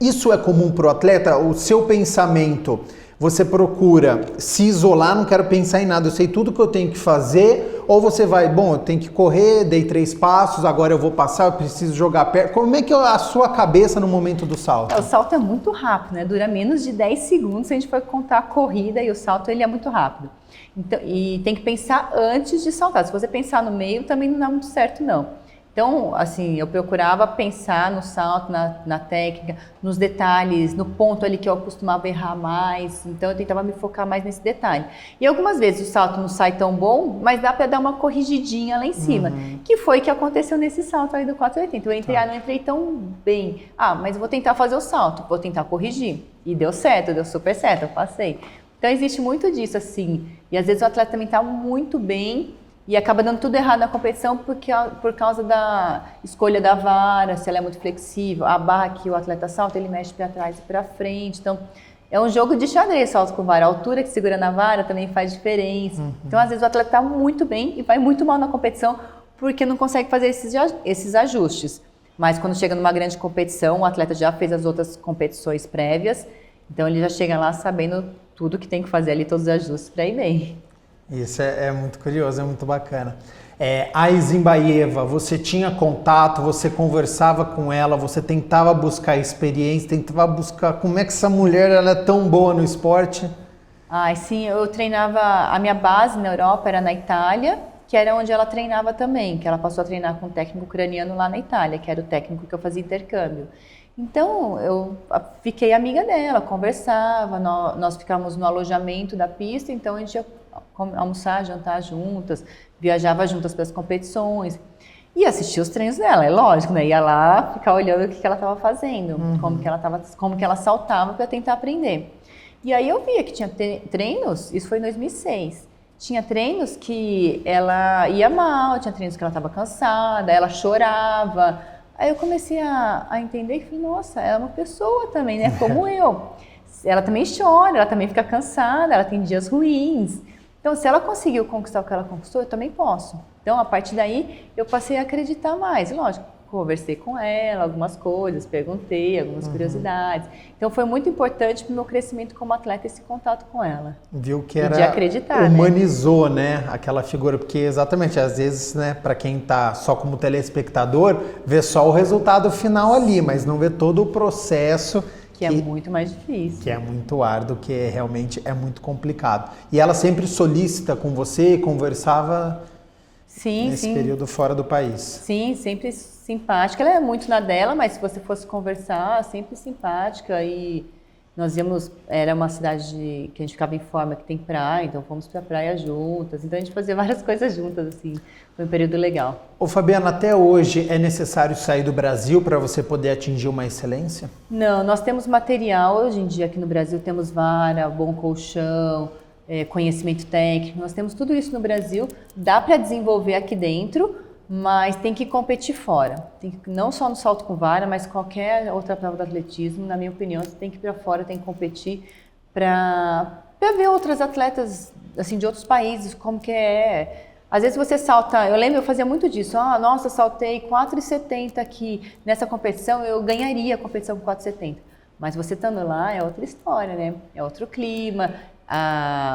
isso é comum para o atleta? O seu pensamento, você procura se isolar, não quero pensar em nada, eu sei tudo que eu tenho que fazer, ou você vai, bom, eu tenho que correr, dei 3 passos, agora eu vou passar, eu preciso jogar perto. Como é que é a sua cabeça no momento do salto? O salto é muito rápido, né? Dura menos de 10 segundos se a gente for contar a corrida, e o salto ele é muito rápido. Então, e tem que pensar antes de saltar. Se você pensar no meio, também não dá muito certo, não. Então, assim, eu procurava pensar no salto, na técnica, nos detalhes, no ponto ali que eu costumava errar mais. Então, eu tentava me focar mais nesse detalhe. E algumas vezes o salto não sai tão bom, mas dá para dar uma corrigidinha lá em cima. Que foi o que aconteceu nesse salto aí do 480. Eu entrei, não entrei tão bem. Mas eu vou tentar fazer o salto, vou tentar corrigir. E deu certo, deu super certo, eu passei. Então, existe muito disso, assim. E às vezes o atleta também está muito bem e acaba dando tudo errado na competição por causa da escolha da vara, se ela é muito flexível. A barra que o atleta salta, ele mexe para trás e para frente. Então, é um jogo de xadrez salto com vara. A altura que segura na vara também faz diferença. Então, às vezes o atleta está muito bem e vai muito mal na competição porque não consegue fazer esses ajustes. Mas quando chega numa grande competição, o atleta já fez as outras competições prévias, então ele já chega lá sabendo tudo que tem que fazer ali, todos os ajustes para ir bem. Isso é muito curioso, é muito bacana. A Isimbaeva, você tinha contato, você conversava com ela, você tentava buscar experiência, tentava buscar como é que essa mulher ela é tão boa no esporte? Sim, eu treinava, a minha base na Europa era na Itália, que era onde ela treinava também, que ela passou a treinar com um técnico ucraniano lá na Itália, que era o técnico que eu fazia intercâmbio. Então, eu fiquei amiga dela, conversava, nós ficávamos no alojamento da pista, então a gente ia almoçar, jantar juntas, viajava juntas para as competições e assistia os treinos dela, é lógico, né? Ia lá ficar olhando o que ela estava fazendo, como que ela saltava para tentar aprender. E aí eu via que tinha treinos, isso foi em 2006, tinha treinos que ela ia mal, tinha treinos que ela estava cansada, ela chorava. Aí eu comecei a entender que, nossa, ela é uma pessoa também, né? Como eu. Ela também chora, ela também fica cansada, ela tem dias ruins. Então, se ela conseguiu conquistar o que ela conquistou, eu também posso. Então, a partir daí, eu passei a acreditar mais. Lógico, conversei com ela algumas coisas, perguntei algumas curiosidades. Então, foi muito importante para o meu crescimento como atleta esse contato com ela. Viu que era, de acreditar, humanizou, né, aquela figura, porque exatamente, às vezes, né, para quem está só como telespectador, vê só o resultado final ali, mas não vê todo o processo que é muito mais difícil. Que é muito árduo, que realmente é muito complicado. E ela sempre solícita com você, conversava nesse período fora do país. Sim, sempre simpática. Ela é muito na dela, mas se você fosse conversar, sempre simpática. E nós íamos, era uma cidade que a gente ficava em forma, que tem praia, então fomos pra praia juntas. Então a gente fazia várias coisas juntas, assim. Foi um período legal. Ô Fabiana, até hoje é necessário sair do Brasil para você poder atingir uma excelência? Não, nós temos material, hoje em dia aqui no Brasil temos vara, bom colchão, conhecimento técnico, nós temos tudo isso no Brasil, dá para desenvolver aqui dentro, mas tem que competir fora. Não só no salto com vara, mas qualquer outra prova do atletismo, na minha opinião, você tem que ir para fora, tem que competir para ver outras atletas assim, de outros países, como que é. Às vezes você salta, eu lembro, eu fazia muito disso, nossa, saltei 4,70 aqui, nessa competição eu ganharia a competição com 4,70. Mas você estando lá é outra história, né? É outro clima,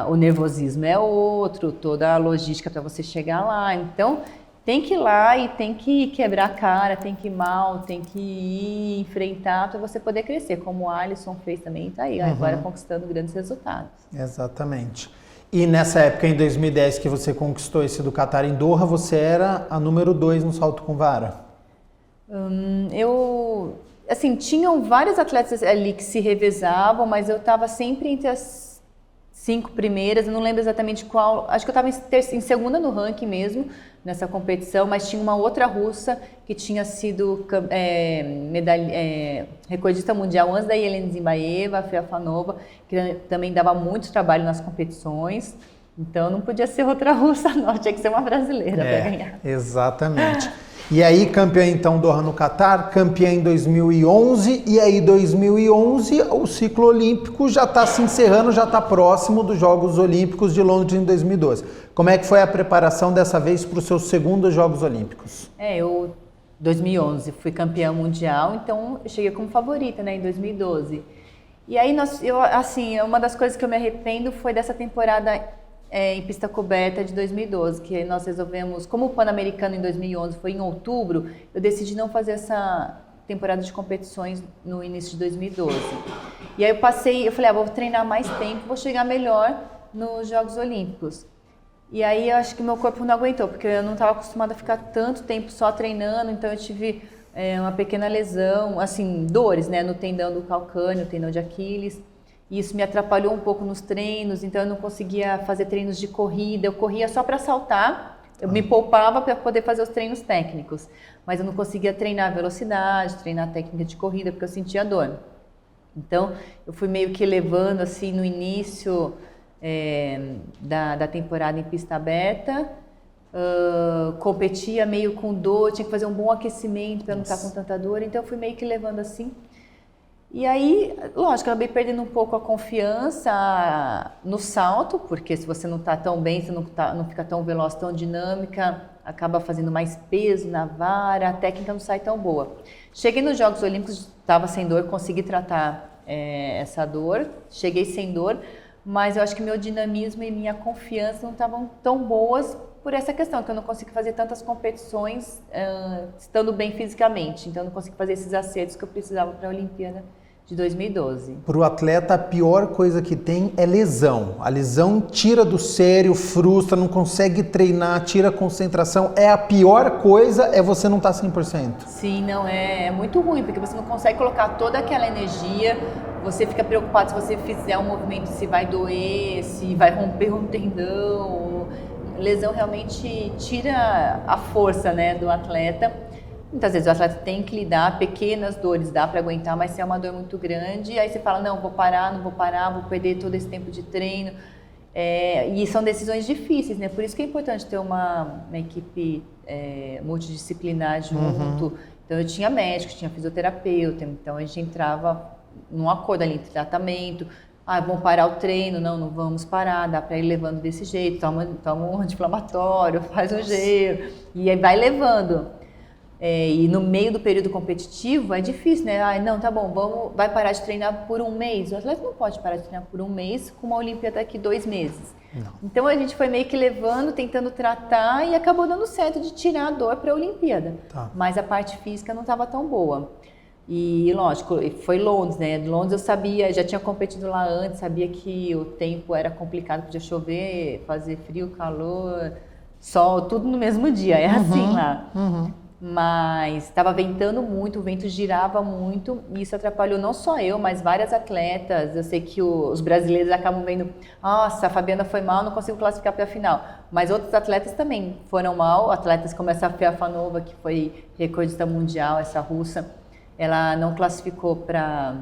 o nervosismo é outro, toda a logística para você chegar lá. Então, tem que ir lá e tem que quebrar a cara, tem que ir mal, tem que ir enfrentar para você poder crescer, como o Alisson fez também, está aí, agora conquistando grandes resultados. Exatamente. E nessa época, em 2010, que você conquistou esse do Qatar em Doha, você era a número 2 no salto com vara? Assim, tinham vários atletas ali que se revezavam, mas eu estava sempre entre as 5 primeiras, eu não lembro exatamente qual, acho que eu estava em segunda no ranking mesmo, nessa competição, mas tinha uma outra russa que tinha sido recordista mundial antes da Yelena Zimbaeva, a Feofanova, que também dava muito trabalho nas competições, então não podia ser outra russa não, tinha que ser uma brasileira para ganhar. Exatamente. E aí, campeã então Doha no Catar, campeã em 2011, e aí 2011 o ciclo olímpico já está se encerrando, já está próximo dos Jogos Olímpicos de Londres em 2012. Como é que foi a preparação dessa vez para os seus segundos Jogos Olímpicos? Eu, 2011, fui campeã mundial, então eu cheguei como favorita, né, em 2012. E aí, uma das coisas que eu me arrependo foi dessa temporada em pista coberta de 2012, que nós resolvemos, como o Pan-Americano em 2011 foi em outubro, eu decidi não fazer essa temporada de competições no início de 2012. E aí eu falei, vou treinar mais tempo, vou chegar melhor nos Jogos Olímpicos. E aí eu acho que meu corpo não aguentou, porque eu não estava acostumada a ficar tanto tempo só treinando, então eu tive uma pequena lesão, assim, dores, né, no tendão do calcâneo, tendão de Aquiles. E isso me atrapalhou um pouco nos treinos, então eu não conseguia fazer treinos de corrida, eu corria só para saltar, eu me poupava para poder fazer os treinos técnicos, mas eu não conseguia treinar velocidade, treinar técnica de corrida, porque eu sentia dor. Então, eu fui meio que levando assim no início da temporada em pista aberta, competia meio com dor, tinha que fazer um bom aquecimento para não estar com tanta dor, então eu fui meio que levando assim. E aí, lógico, eu acabei perdendo um pouco a confiança no salto, porque se você não está tão bem, você não fica tão veloz, tão dinâmica, acaba fazendo mais peso na vara, a técnica não sai tão boa. Cheguei nos Jogos Olímpicos, estava sem dor, consegui tratar essa dor, cheguei sem dor, mas eu acho que meu dinamismo e minha confiança não estavam tão boas por essa questão, que eu não consigo fazer tantas competições estando bem fisicamente, então eu não consigo fazer esses acertos que eu precisava para a Olimpíada de 2012. Para o atleta, a pior coisa que tem é lesão. A lesão tira do sério, frustra, não consegue treinar, tira a concentração. A pior coisa é você não estar 100%. Sim, não, é muito ruim, porque você não consegue colocar toda aquela energia, você fica preocupado se você fizer um movimento, se vai doer, se vai romper um tendão. Lesão realmente tira a força, né, do atleta. Muitas vezes o atleta tem que lidar, pequenas dores dá para aguentar, mas se é uma dor muito grande, aí você fala, não vou parar, vou perder todo esse tempo de treino. E são decisões difíceis, né? Por isso que é importante ter uma equipe multidisciplinar junto. Então eu tinha médico, tinha fisioterapeuta, então a gente entrava num acordo ali entre tratamento. Vamos parar o treino, não vamos parar, dá para ir levando desse jeito, toma um anti-inflamatório, faz um gelo, e aí vai levando. E no meio do período competitivo é difícil, né? Não, tá bom, vai parar de treinar por um mês. O atleta não pode parar de treinar por um mês com uma Olimpíada daqui 2 meses. Não. Então a gente foi meio que levando, tentando tratar e acabou dando certo de tirar a dor para a Olimpíada. Tá. Mas a parte física não estava tão boa. E lógico, foi Londres, né? Londres eu sabia, já tinha competido lá antes, sabia que o tempo era complicado, podia chover, fazer frio, calor, sol, tudo no mesmo dia, assim lá. Mas estava ventando muito, o vento girava muito e isso atrapalhou não só eu, mas várias atletas. Eu sei que os brasileiros acabam vendo, nossa, a Fabiana foi mal, não consigo classificar para a final. Mas outros atletas também foram mal, atletas como essa Feofanova, que foi recordista mundial, essa russa, ela não classificou para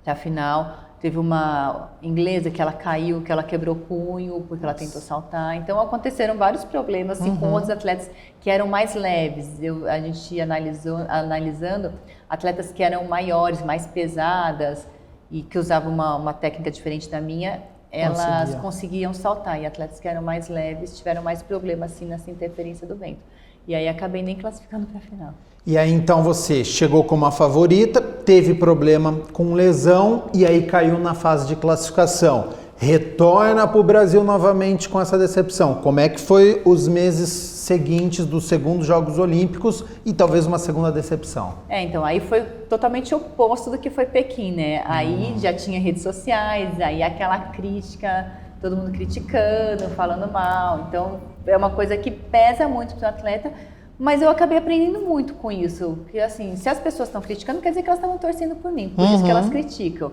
a final. Teve uma inglesa que ela caiu, que ela quebrou o punho porque ela tentou saltar. Então aconteceram vários problemas assim, com outros atletas que eram mais leves. A gente analisando atletas que eram maiores, mais pesadas e que usavam uma técnica diferente da minha, elas conseguiam saltar. E atletas que eram mais leves tiveram mais problemas assim, nessa interferência do vento. E aí acabei nem classificando para a final. E aí então você chegou como a favorita, teve problema com lesão e aí caiu na fase de classificação. Retorna para o Brasil novamente com essa decepção. Como é que foi os meses seguintes dos segundos Jogos Olímpicos e talvez uma segunda decepção? Então aí foi totalmente oposto do que foi Pequim, né? Aí já tinha redes sociais, aí aquela crítica, todo mundo criticando, falando mal. Então é uma coisa que pesa muito para o atleta. Mas eu acabei aprendendo muito com isso, porque assim, se as pessoas estão criticando, quer dizer que elas estavam torcendo por mim, por isso que elas criticam.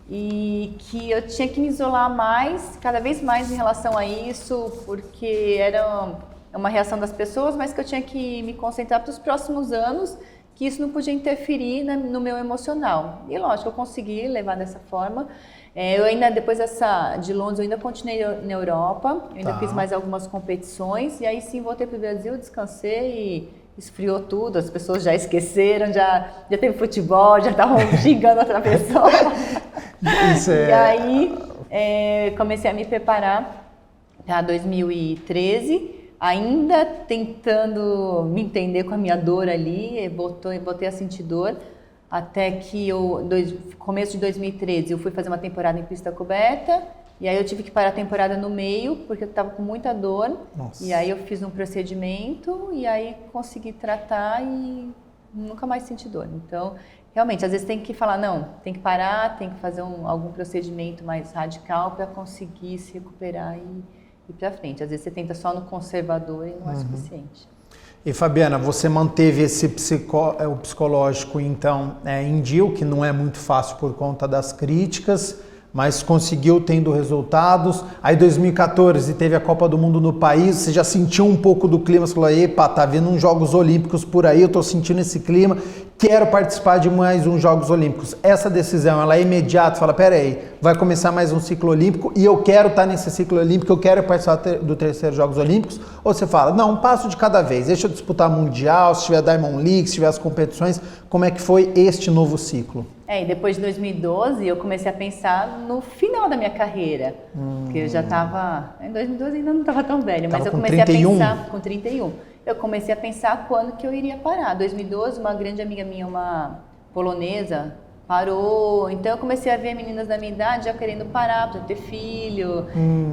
e que eu tinha que me isolar mais, cada vez mais em relação a isso, porque era uma reação das pessoas, mas que eu tinha que me concentrar para os próximos anos, que isso não podia interferir no meu emocional. E lógico, eu consegui levar dessa forma. Eu ainda, depois de Londres, eu ainda continuei na Europa, eu ainda fiz mais algumas competições, e aí sim voltei para o Brasil, descansei e esfriou tudo, as pessoas já esqueceram, já teve futebol, já estavam xingando outra pessoa. E aí comecei a me preparar para 2013, ainda tentando me entender com a minha dor ali, botei a sentir dor, até que começo de 2013 eu fui fazer uma temporada em pista coberta, e aí eu tive que parar a temporada no meio, porque eu estava com muita dor. Nossa. E aí eu fiz um procedimento, e aí consegui tratar e nunca mais senti dor. Então, realmente, às vezes tem que falar, não, tem que parar, tem que fazer algum procedimento mais radical para conseguir se recuperar e ir para frente. Às vezes você tenta só no conservador e não é suficiente. E Fabiana, você manteve esse o psicológico, então, em dia, o que não é muito fácil por conta das críticas, mas conseguiu tendo resultados. Aí 2014 teve a Copa do Mundo no país, você já sentiu um pouco do clima, você falou, epa, tá vindo uns Jogos Olímpicos por aí, eu tô sentindo esse clima, quero participar de mais uns Jogos Olímpicos. Essa decisão, ela é imediata, fala, pera aí, vai começar mais um ciclo olímpico e eu quero estar nesse ciclo olímpico, eu quero participar do terceiro Jogos Olímpicos, ou você fala, não, um passo de cada vez, deixa eu disputar Mundial, se tiver Diamond League, se tiver as competições, como é que foi este novo ciclo? E depois de 2012 eu comecei a pensar no final da minha carreira, porque eu já estava, em 2012 ainda não estava tão velha, mas eu comecei 31? A pensar, com 31, eu comecei a pensar quando que eu iria parar. 2012, uma grande amiga minha, uma polonesa, parou, então eu comecei a ver meninas da minha idade já querendo parar para ter filho,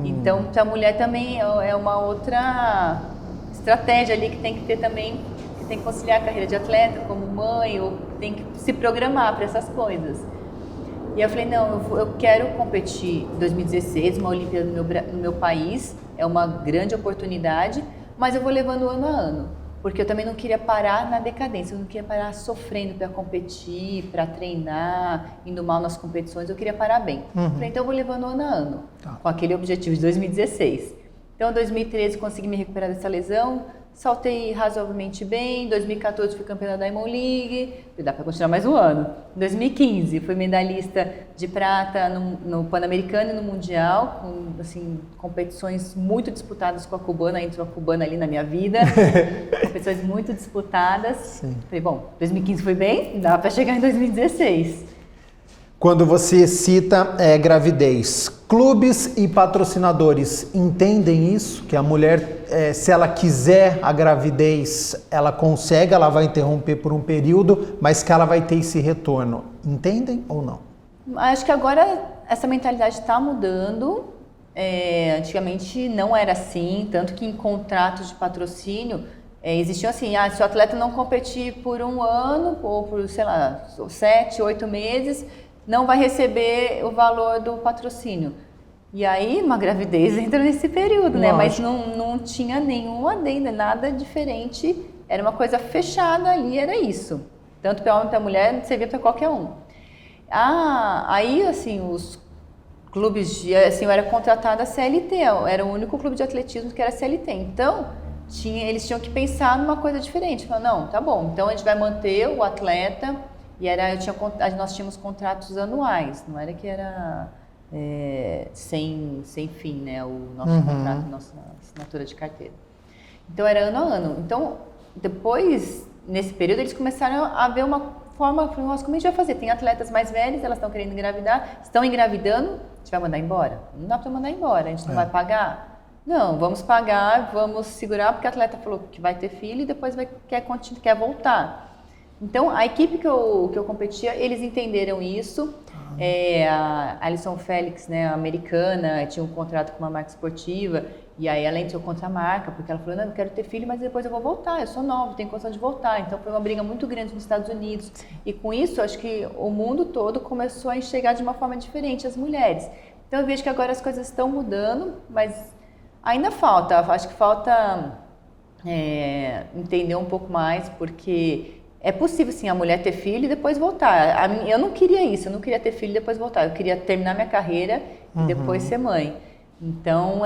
então para a mulher também é uma outra estratégia ali que tem que ter também, que tem que conciliar a carreira de atleta como mãe, ou tem que se programar para essas coisas. E eu falei, não, eu quero competir em 2016, uma Olimpíada no meu país, é uma grande oportunidade, mas eu vou levando ano a ano, porque eu também não queria parar na decadência, eu não queria parar sofrendo para competir, para treinar, indo mal nas competições, eu queria parar bem. Falei, então eu vou levando ano a ano, com aquele objetivo de 2016. Então, em 2013, consegui me recuperar dessa lesão, saltei razoavelmente bem. Em 2014, fui campeã da Diamond League, dá para continuar mais um ano. Em 2015, fui medalhista de prata no Pan-Americano e no Mundial, com assim, competições muito disputadas com a cubana, entrou a cubana ali na minha vida, competições muito disputadas. Sim. Falei, bom, 2015 foi bem, dá para chegar em 2016. Quando você cita gravidez, clubes e patrocinadores entendem isso? Que a mulher, se ela quiser a gravidez, ela consegue, ela vai interromper por um período, mas que ela vai ter esse retorno. Entendem ou não? Acho que agora essa mentalidade está mudando. Antigamente não era assim, tanto que em contratos de patrocínio existiam assim, se o atleta não competir por um ano ou por, 7, 8 meses, não vai receber o valor do patrocínio. E aí, uma gravidez entra nesse período, né? Mas não tinha nenhum adendo, nada diferente. Era uma coisa fechada ali, era isso. Tanto para homem, para mulher, servia para qualquer um. Aí, assim, os clubes, assim, eu era contratada CLT, era o único clube de atletismo que era CLT. Então, eles tinham que pensar numa coisa diferente. Falaram, não, tá bom, então a gente vai manter o atleta. E nós tínhamos contratos anuais, não era que era sem fim, né, o nosso contrato, nossa assinatura de carteira. Então era ano a ano. Então, depois, nesse período, eles começaram a ver uma forma, nossa, como a gente vai fazer? Tem atletas mais velhas, elas estão querendo engravidar, estão engravidando, a gente vai mandar embora? Não dá para mandar embora, a gente não vai pagar? Não, vamos pagar, vamos segurar, porque a atleta falou que vai ter filho e depois quer voltar. Então, a equipe que eu competia, eles entenderam isso. A Alison Felix, né, a americana, tinha um contrato com uma marca esportiva, e aí ela entrou contra a marca, porque ela falou, não, eu quero ter filho, mas depois eu vou voltar, eu sou nova, tenho condição de voltar. Então, foi uma briga muito grande nos Estados Unidos. E com isso, acho que o mundo todo começou a enxergar de uma forma diferente as mulheres. Então, eu vejo que agora as coisas estão mudando, mas ainda falta, acho que falta entender um pouco mais, porque É possível, sim, a mulher ter filho e depois voltar. Eu não queria isso, eu não queria ter filho e depois voltar. Eu queria terminar minha carreira e depois ser mãe. Então,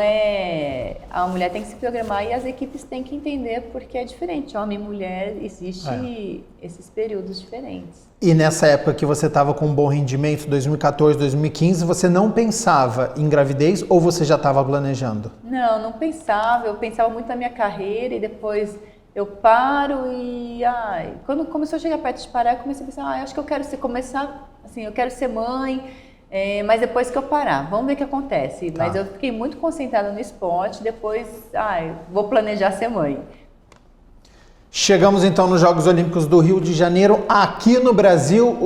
a mulher tem que se programar e as equipes têm que entender porque é diferente. Homem e mulher, existe esses períodos diferentes. E nessa época que você estava com um bom rendimento, 2014, 2015, você não pensava em gravidez ou você já estava planejando? Não pensava. Eu pensava muito na minha carreira e depois eu paro e... quando começou a chegar perto de parar, eu comecei a pensar, acho que eu quero eu quero ser mãe... mas depois que eu parar, vamos ver o que acontece. Mas eu fiquei muito concentrada no esporte, depois, vou planejar ser mãe. Chegamos então nos Jogos Olímpicos do Rio de Janeiro, aqui no Brasil,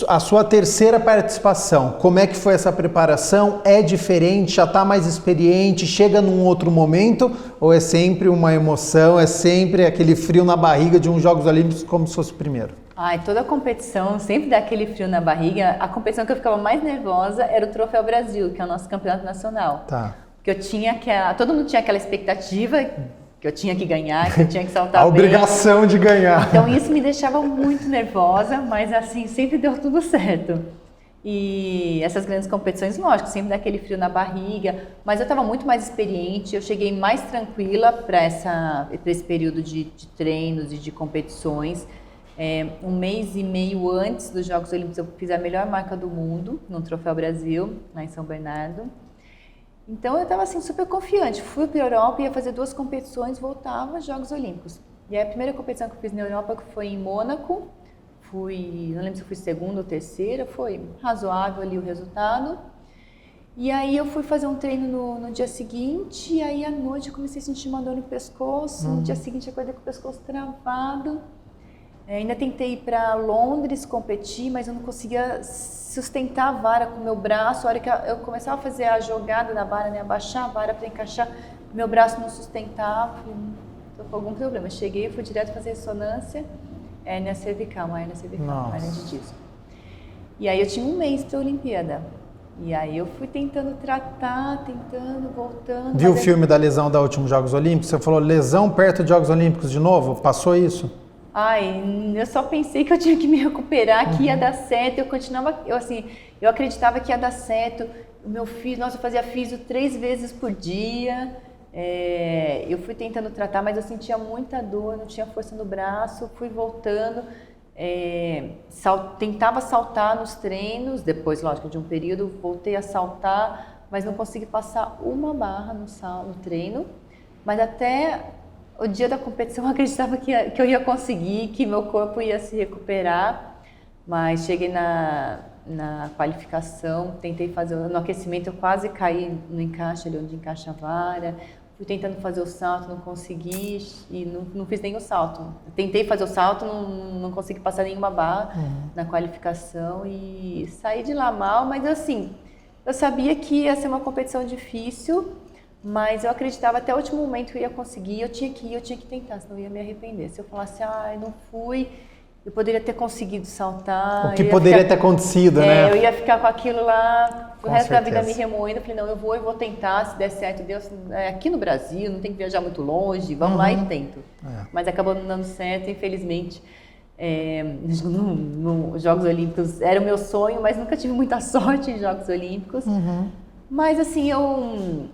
a sua terceira participação. Como é que foi essa preparação? É diferente? Já está mais experiente? Chega num outro momento? Ou é sempre uma emoção, é sempre aquele frio na barriga de uns Jogos Olímpicos como se fosse o primeiro? Toda competição sempre dá aquele frio na barriga. A competição que eu ficava mais nervosa era o Troféu Brasil, que é o nosso campeonato nacional. Porque eu tinha todo mundo tinha aquela expectativa que eu tinha que ganhar, que eu tinha que saltar a obrigação de ganhar. Então isso me deixava muito nervosa, mas assim, sempre deu tudo certo. E essas grandes competições, lógico, sempre dá aquele frio na barriga, mas eu estava muito mais experiente, eu cheguei mais tranquila para esse período de treinos e de competições. Um mês e meio antes dos Jogos Olímpicos eu fiz a melhor marca do mundo no Troféu Brasil, lá em São Bernardo. Então eu estava assim super confiante, fui para a Europa, ia fazer 2 competições, voltava aos Jogos Olímpicos. E a primeira competição que eu fiz na Europa foi em Mônaco, não lembro se eu fui segunda ou terceira, foi razoável ali o resultado. E aí eu fui fazer um treino no dia seguinte, e aí à noite eu comecei a sentir uma dor no pescoço, no dia seguinte eu acordei com o pescoço travado. Ainda tentei ir para Londres competir, mas eu não conseguia sustentar a vara com o meu braço. A hora que eu começava a fazer a jogada da vara, abaixar a vara para encaixar, meu braço não sustentava, estou com algum problema. Cheguei, fui direto fazer ressonância, hérnia cervical, uma hérnia de disco. E aí eu tinha um mês para a Olimpíada. E aí eu fui tentando tratar, voltando. Viu o filme da lesão da últimos Jogos Olímpicos? Você falou lesão perto de Jogos Olímpicos de novo? Passou isso? Eu só pensei que eu tinha que me recuperar, que ia dar certo. Eu acreditava que ia dar certo. O meu filho, eu fazia físio 3 vezes por dia. Eu fui tentando tratar, mas eu sentia muita dor, não tinha força no braço, fui voltando. Tentava saltar nos treinos, depois, lógico, de um período, voltei a saltar, mas não consegui passar uma barra no treino. Mas até o dia da competição eu acreditava que eu ia conseguir, que meu corpo ia se recuperar, mas cheguei na qualificação, tentei fazer no aquecimento, eu quase caí no encaixe ali onde encaixa a vara, fui tentando fazer o salto, não consegui e não fiz nenhum salto. Tentei fazer o salto, não consegui passar nenhuma barra na qualificação e saí de lá mal, mas assim, eu sabia que ia ser uma competição difícil, mas eu acreditava até o último momento que eu ia conseguir, eu tinha que tentar, senão eu ia me arrepender. Se eu falasse, não fui, eu poderia ter conseguido saltar. O que poderia ter acontecido, né? Eu ia ficar com aquilo lá o resto da vida me remoendo. Eu falei, não, eu vou tentar, se der certo, Deus, aqui no Brasil, não tem que viajar muito longe, vamos lá e tento. Mas acabou não dando certo, infelizmente. Nos Jogos Olímpicos era o meu sonho, mas nunca tive muita sorte em Jogos Olímpicos. Mas assim, eu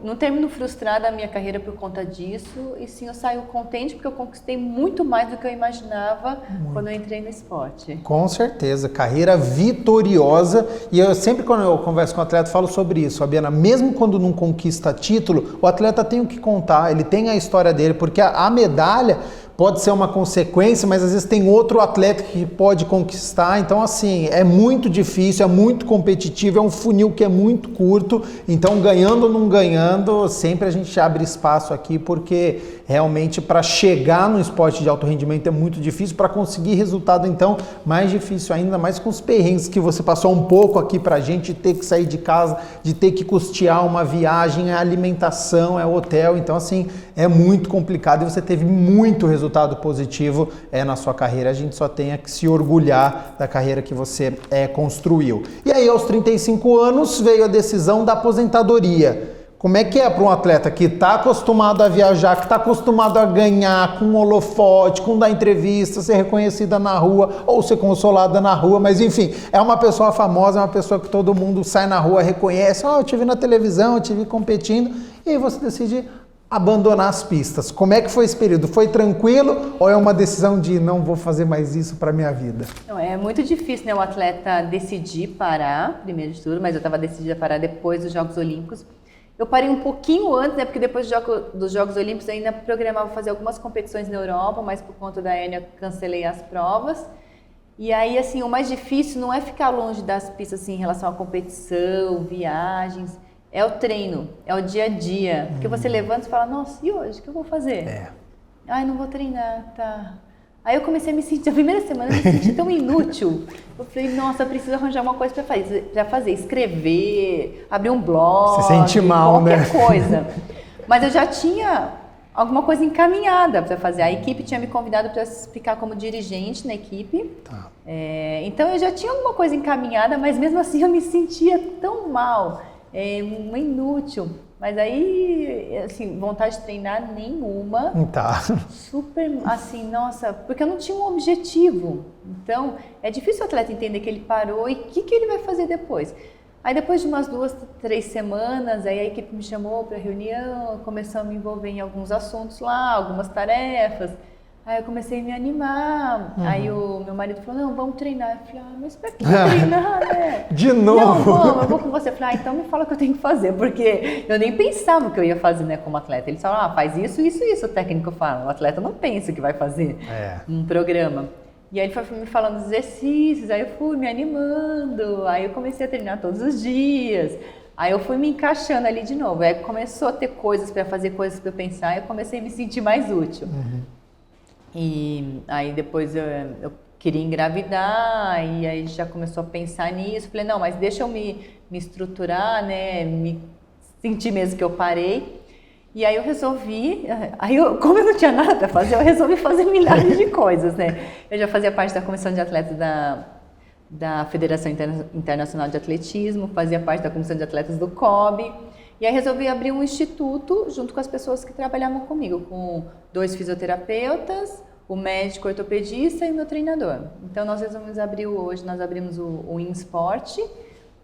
não termino frustrada a minha carreira por conta disso, e sim eu saio contente porque eu conquistei muito mais do que eu imaginava quando eu entrei no esporte. Com certeza, carreira vitoriosa, e eu sempre quando eu converso com o atleta falo sobre isso, Fabiana, mesmo quando não conquista título, o atleta tem o que contar, ele tem a história dele, porque a medalha pode ser uma consequência, mas às vezes tem outro atleta que pode conquistar, então assim, é muito difícil, é muito competitivo, é um funil que é muito curto, então ganhando ou não ganhando, sempre a gente abre espaço aqui, porque realmente para chegar no esporte de alto rendimento é muito difícil, para conseguir resultado então, mais difícil ainda, mais com os perrengues que você passou um pouco aqui pra gente, de ter que sair de casa, de ter que custear uma viagem, é alimentação, é hotel, então assim, é muito complicado e você teve muito resultado positivo na sua carreira, a gente só tem que se orgulhar da carreira que você construiu. E aí aos 35 anos veio a decisão da aposentadoria. Como é que é para um atleta que está acostumado a viajar, que está acostumado a ganhar com holofote, com dar entrevista, ser reconhecida na rua ou ser consolada na rua, mas enfim, é uma pessoa famosa, é uma pessoa que todo mundo sai na rua, reconhece, eu te vi na televisão, eu te vi competindo, e aí você decide abandonar as pistas. Como é que foi esse período? Foi tranquilo ou é uma decisão de não vou fazer mais isso para minha vida? Não, é muito difícil, né, o atleta decidir parar, primeiro de tudo, mas eu estava decidida a parar depois dos Jogos Olímpicos. Eu parei um pouquinho antes, né, porque depois dos Jogos Olímpicos eu ainda programava fazer algumas competições na Europa, mas por conta da hérnia cancelei as provas. E aí, assim, o mais difícil não é ficar longe das pistas, assim, em relação à competição, viagens, é o treino, é o dia a dia. Porque você levanta e fala, nossa, e hoje, o que eu vou fazer? Ai, não vou treinar, tá. Aí eu comecei a me sentir, a primeira semana eu me senti tão inútil. Eu falei, nossa, eu preciso arranjar uma coisa para fazer, escrever, abrir um blog, se sente mal, qualquer né? coisa. Mas eu já tinha alguma coisa encaminhada para fazer. A equipe tinha me convidado para ficar como dirigente na equipe. Tá. Então eu já tinha alguma coisa encaminhada, mas mesmo assim eu me sentia tão mal, uma inútil. Mas aí, assim, vontade de treinar nenhuma. Tá. Super, assim, nossa, porque eu não tinha um objetivo. Então, é difícil o atleta entender que ele parou e o que ele vai fazer depois. Aí depois de umas 2, 3 semanas, aí a equipe me chamou para reunião, começou a me envolver em alguns assuntos lá, algumas tarefas. Aí eu comecei a me animar. Aí o meu marido falou, não, vamos treinar. Eu falei, mas pra que treinar, né? De novo? Não, vamos, eu vou com você. Eu falei, então me fala o que eu tenho que fazer, porque eu nem pensava o que eu ia fazer, né, como atleta. Eles falaram, faz isso, isso, isso, o técnico fala. O atleta não pensa o que vai fazer num programa. E aí ele foi me falando dos exercícios, aí eu fui me animando, aí eu comecei a treinar todos os dias. Aí eu fui me encaixando ali de novo. Aí começou a ter coisas para fazer, coisas para pensar, e eu comecei a me sentir mais útil. E aí depois eu queria engravidar, e aí já começou a pensar nisso. Falei, não, mas deixa eu me estruturar, né, me sentir mesmo que eu parei. E aí eu resolvi, como eu não tinha nada para fazer, eu resolvi fazer milhares de coisas, né. Eu já fazia parte da comissão de atletas da Federação Internacional de Atletismo, fazia parte da comissão de atletas do COB. E aí resolvi abrir um instituto junto com as pessoas que trabalhavam comigo, com 2 fisioterapeutas, o médico ortopedista e o meu treinador. Então nós resolvemos abrir nós abrimos o InSport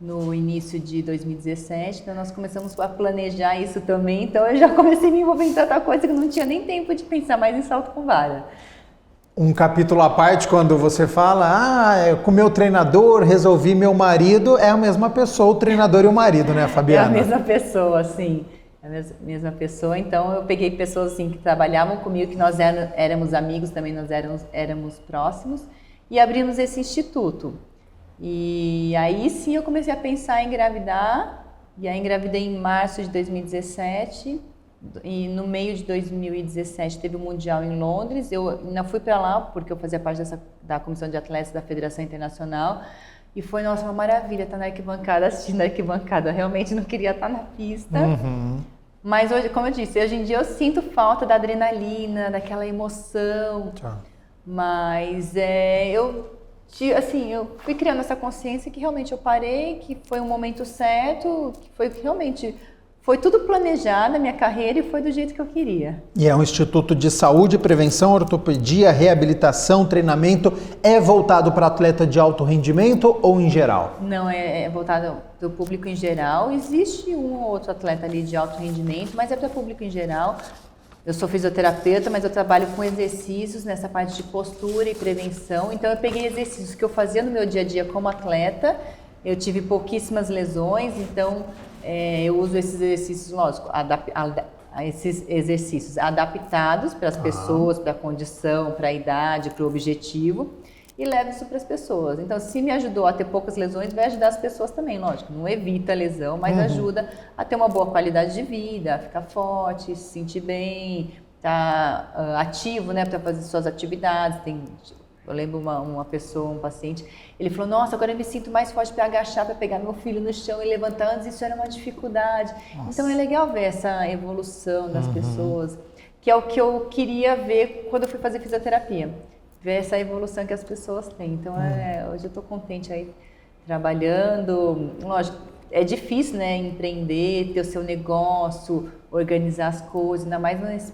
no início de 2017, então nós começamos a planejar isso também, então eu já comecei a me envolver em tanta coisa que não tinha nem tempo de pensar mais em salto com vara. Um capítulo à parte, quando você fala, com meu treinador, resolvi meu marido, é a mesma pessoa, o treinador e o marido, né, Fabiana? É a mesma pessoa, sim. É a mesma pessoa. Então, eu peguei pessoas assim, que trabalhavam comigo, que nós éramos amigos também, nós éramos próximos, e abrimos esse instituto. E aí, sim, eu comecei a pensar em engravidar, e aí engravidei em março de 2017, e no meio de 2017 teve o Mundial em Londres. Eu ainda fui para lá porque eu fazia parte da comissão de atletas da Federação Internacional, e foi, nossa, uma maravilha estar na arquibancada, assistindo a arquibancada. Eu realmente não queria estar na pista, mas hoje, como eu disse, hoje em dia eu sinto falta da adrenalina, daquela emoção, mas eu fui criando essa consciência que realmente eu parei, que foi um momento certo, que foi realmente... Foi tudo planejado na minha carreira e foi do jeito que eu queria. E é um instituto de saúde, prevenção, ortopedia, reabilitação, treinamento. É voltado para atleta de alto rendimento ou em geral? Não, é voltado para o público em geral. Existe um ou outro atleta ali de alto rendimento, mas é para o público em geral. Eu sou fisioterapeuta, mas eu trabalho com exercícios nessa parte de postura e prevenção. Então eu peguei exercícios que eu fazia no meu dia a dia como atleta. Eu tive pouquíssimas lesões, então... eu uso esses exercícios, lógico, esses exercícios adaptados para as pessoas, para a condição, para a idade, para o objetivo, e levo isso para as pessoas. Então, se me ajudou a ter poucas lesões, vai ajudar as pessoas também, lógico. Não evita a lesão, mas ajuda a ter uma boa qualidade de vida, a ficar forte, se sentir bem, estar ativo, né, para fazer suas atividades. Eu lembro uma pessoa, um paciente, ele falou, nossa, agora eu me sinto mais forte para agachar, para pegar meu filho no chão e levantar. Antes isso era uma dificuldade. Nossa. Então é legal ver essa evolução das pessoas, que é o que eu queria ver quando eu fui fazer fisioterapia. Ver essa evolução que as pessoas têm. Então hoje eu estou contente aí trabalhando. Lógico, é difícil, né, empreender, ter o seu negócio, organizar as coisas, ainda mais nesse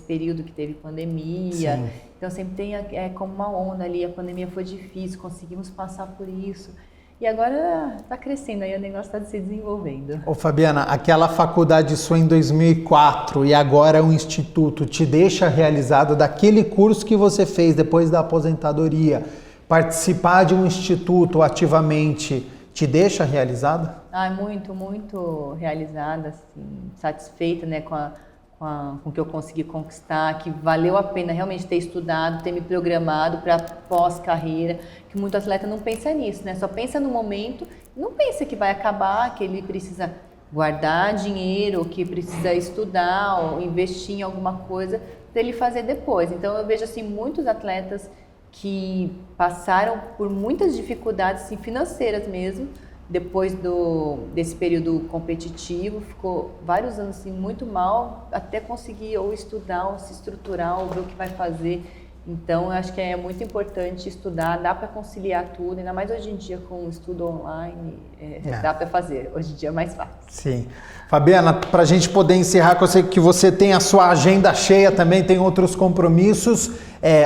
período que teve pandemia. Sim. Então sempre tem como uma onda ali, a pandemia foi difícil, conseguimos passar por isso. E agora está crescendo, aí o negócio está se desenvolvendo. Ô Fabiana, aquela faculdade sua em 2004 e agora o instituto te deixa realizada daquele curso que você fez depois da aposentadoria, participar de um instituto ativamente te deixa realizada? Muito, muito realizada, assim, satisfeita, né, com o que eu consegui conquistar, que valeu a pena realmente ter estudado, ter me programado para pós-carreira, que muito atleta não pensa nisso, né? Só pensa no momento, não pensa que vai acabar, que ele precisa guardar dinheiro, ou que precisa estudar ou investir em alguma coisa para ele fazer depois. Então eu vejo assim muitos atletas que passaram por muitas dificuldades assim, financeiras mesmo, depois desse período competitivo, ficou vários anos assim, muito mal, até conseguir ou estudar, ou se estruturar, ou ver o que vai fazer. Então, eu acho que é muito importante estudar, dá para conciliar tudo, ainda mais hoje em dia com o estudo online, dá para fazer, hoje em dia é mais fácil. Sim. Fabiana, para a gente poder encerrar, que eu sei que você tem a sua agenda cheia também, tem outros compromissos,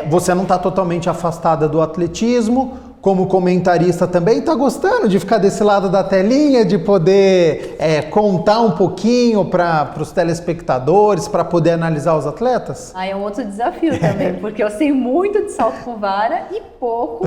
você não está totalmente afastada do atletismo, como comentarista também, está gostando de ficar desse lado da telinha, de poder contar um pouquinho para os telespectadores, para poder analisar os atletas? É um outro desafio também, porque eu sei muito de salto com vara e pouco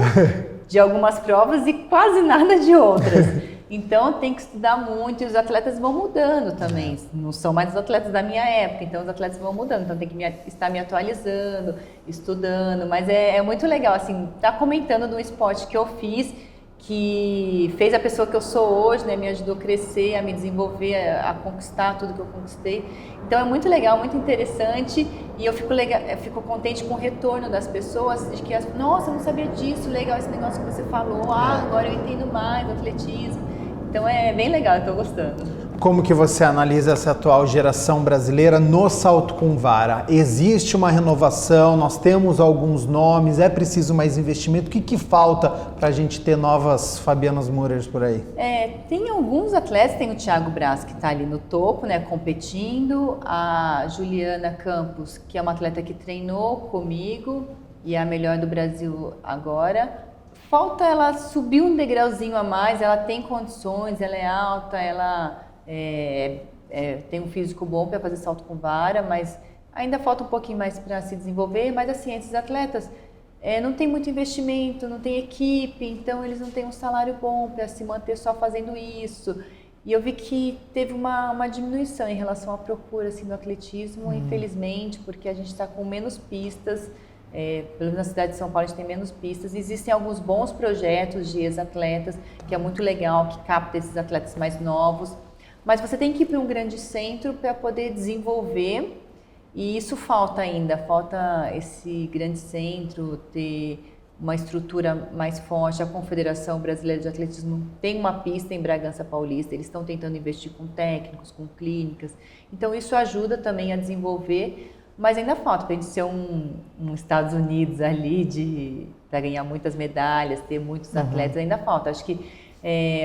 de algumas provas e quase nada de outras. Então tem que estudar muito e os atletas vão mudando também. Não são mais os atletas da minha época, então os atletas vão mudando. Então tem que estar me atualizando, estudando. Mas é muito legal, assim, estar comentando de um esporte que eu fiz, que fez a pessoa que eu sou hoje, né? Me ajudou a crescer, a me desenvolver, a conquistar tudo que eu conquistei. Então é muito legal, muito interessante e eu fico contente com o retorno das pessoas, de que, nossa, eu não sabia disso, legal esse negócio que você falou, agora eu entendo mais do atletismo. Então é bem legal, eu estou gostando. Como que você analisa essa atual geração brasileira no salto com vara? Existe uma renovação, nós temos alguns nomes, é preciso mais investimento? O que falta para a gente ter novas Fabianas Murers por aí? Tem alguns atletas, tem o Thiago Braz que está ali no topo, né, competindo, a Juliana Campos, que é uma atleta que treinou comigo e é a melhor do Brasil agora. Falta ela subir um degrauzinho a mais, ela tem condições, ela é alta, ela tem um físico bom para fazer salto com vara, mas ainda falta um pouquinho mais para se desenvolver. Mas assim, esses atletas não tem muito investimento, não tem equipe, então eles não têm um salário bom para se manter só fazendo isso. E eu vi que teve uma diminuição em relação à procura assim, do atletismo, infelizmente, porque a gente está com menos pistas. Pelo menos na cidade de São Paulo a gente tem menos pistas. Existem alguns bons projetos de ex-atletas, que é muito legal, que capta esses atletas mais novos. Mas você tem que ir para um grande centro para poder desenvolver, e isso falta ainda. Falta esse grande centro, ter uma estrutura mais forte. A Confederação Brasileira de Atletismo tem uma pista em Bragança Paulista, eles estão tentando investir com técnicos, com clínicas. Então isso ajuda também a desenvolver. Mas ainda falta para a gente ser um Estados Unidos ali, para ganhar muitas medalhas, ter muitos atletas, ainda falta. Acho que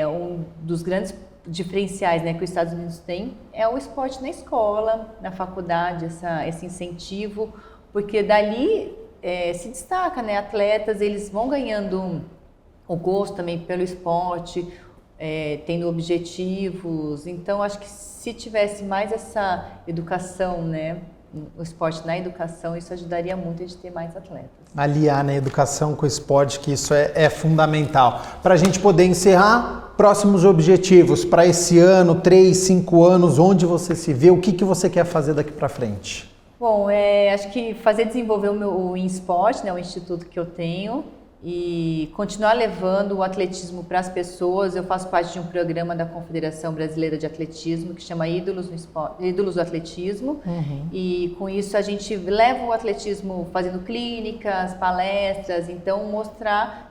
um dos grandes diferenciais, né, que os Estados Unidos têm é o esporte na escola, na faculdade, esse incentivo, porque dali se destaca, né, atletas, eles vão ganhando o gosto também pelo esporte, tendo objetivos. Então, acho que se tivesse mais essa educação, né, o esporte na educação, isso ajudaria muito a gente ter mais atletas. Aliar, né, educação com o esporte, que isso é fundamental. Para a gente poder encerrar, próximos objetivos para esse ano, 3, 5 anos, onde você se vê, o que você quer fazer daqui para frente? Bom, acho que desenvolver o InSport, né, o instituto que eu tenho, e continuar levando o atletismo para as pessoas. Eu faço parte de um programa da Confederação Brasileira de Atletismo que chama Ídolos do Atletismo, e com isso a gente leva o atletismo fazendo clínicas, palestras, então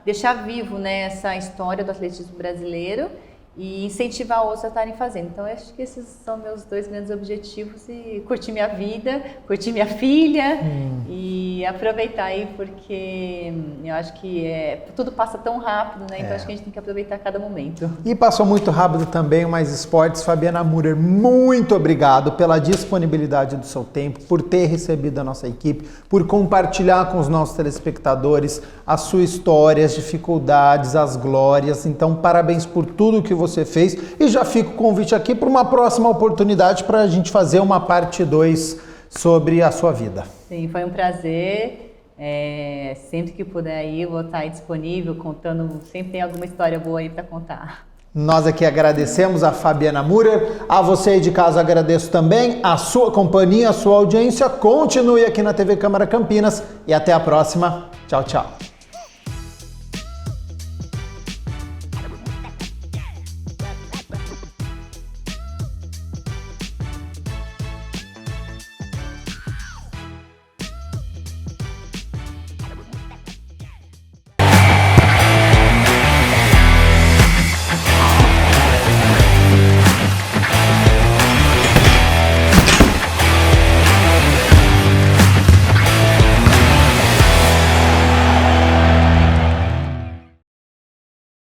deixar vivo, né, essa história do atletismo brasileiro e incentivar outros a estarem fazendo. Então, eu acho que esses são meus 2 grandes objetivos, e curtir minha vida, curtir minha filha e aproveitar aí, porque eu acho que tudo passa tão rápido, né? Então, acho que a gente tem que aproveitar cada momento. E passou muito rápido também o Mais Esportes. Fabiana Müller, muito obrigado pela disponibilidade do seu tempo, por ter recebido a nossa equipe, por compartilhar com os nossos telespectadores a sua história, as dificuldades, as glórias. Então, parabéns por tudo que você fez, e já fica o convite aqui para uma próxima oportunidade para a gente fazer uma parte 2 sobre a sua vida. Sim, foi um prazer. Sempre que puder ir, eu vou estar aí disponível, contando, sempre tem alguma história boa aí para contar. Nós aqui agradecemos a Fabiana Müller, a você aí de casa agradeço também a sua companhia, a sua audiência. Continue aqui na TV Câmara Campinas e até a próxima. Tchau, tchau.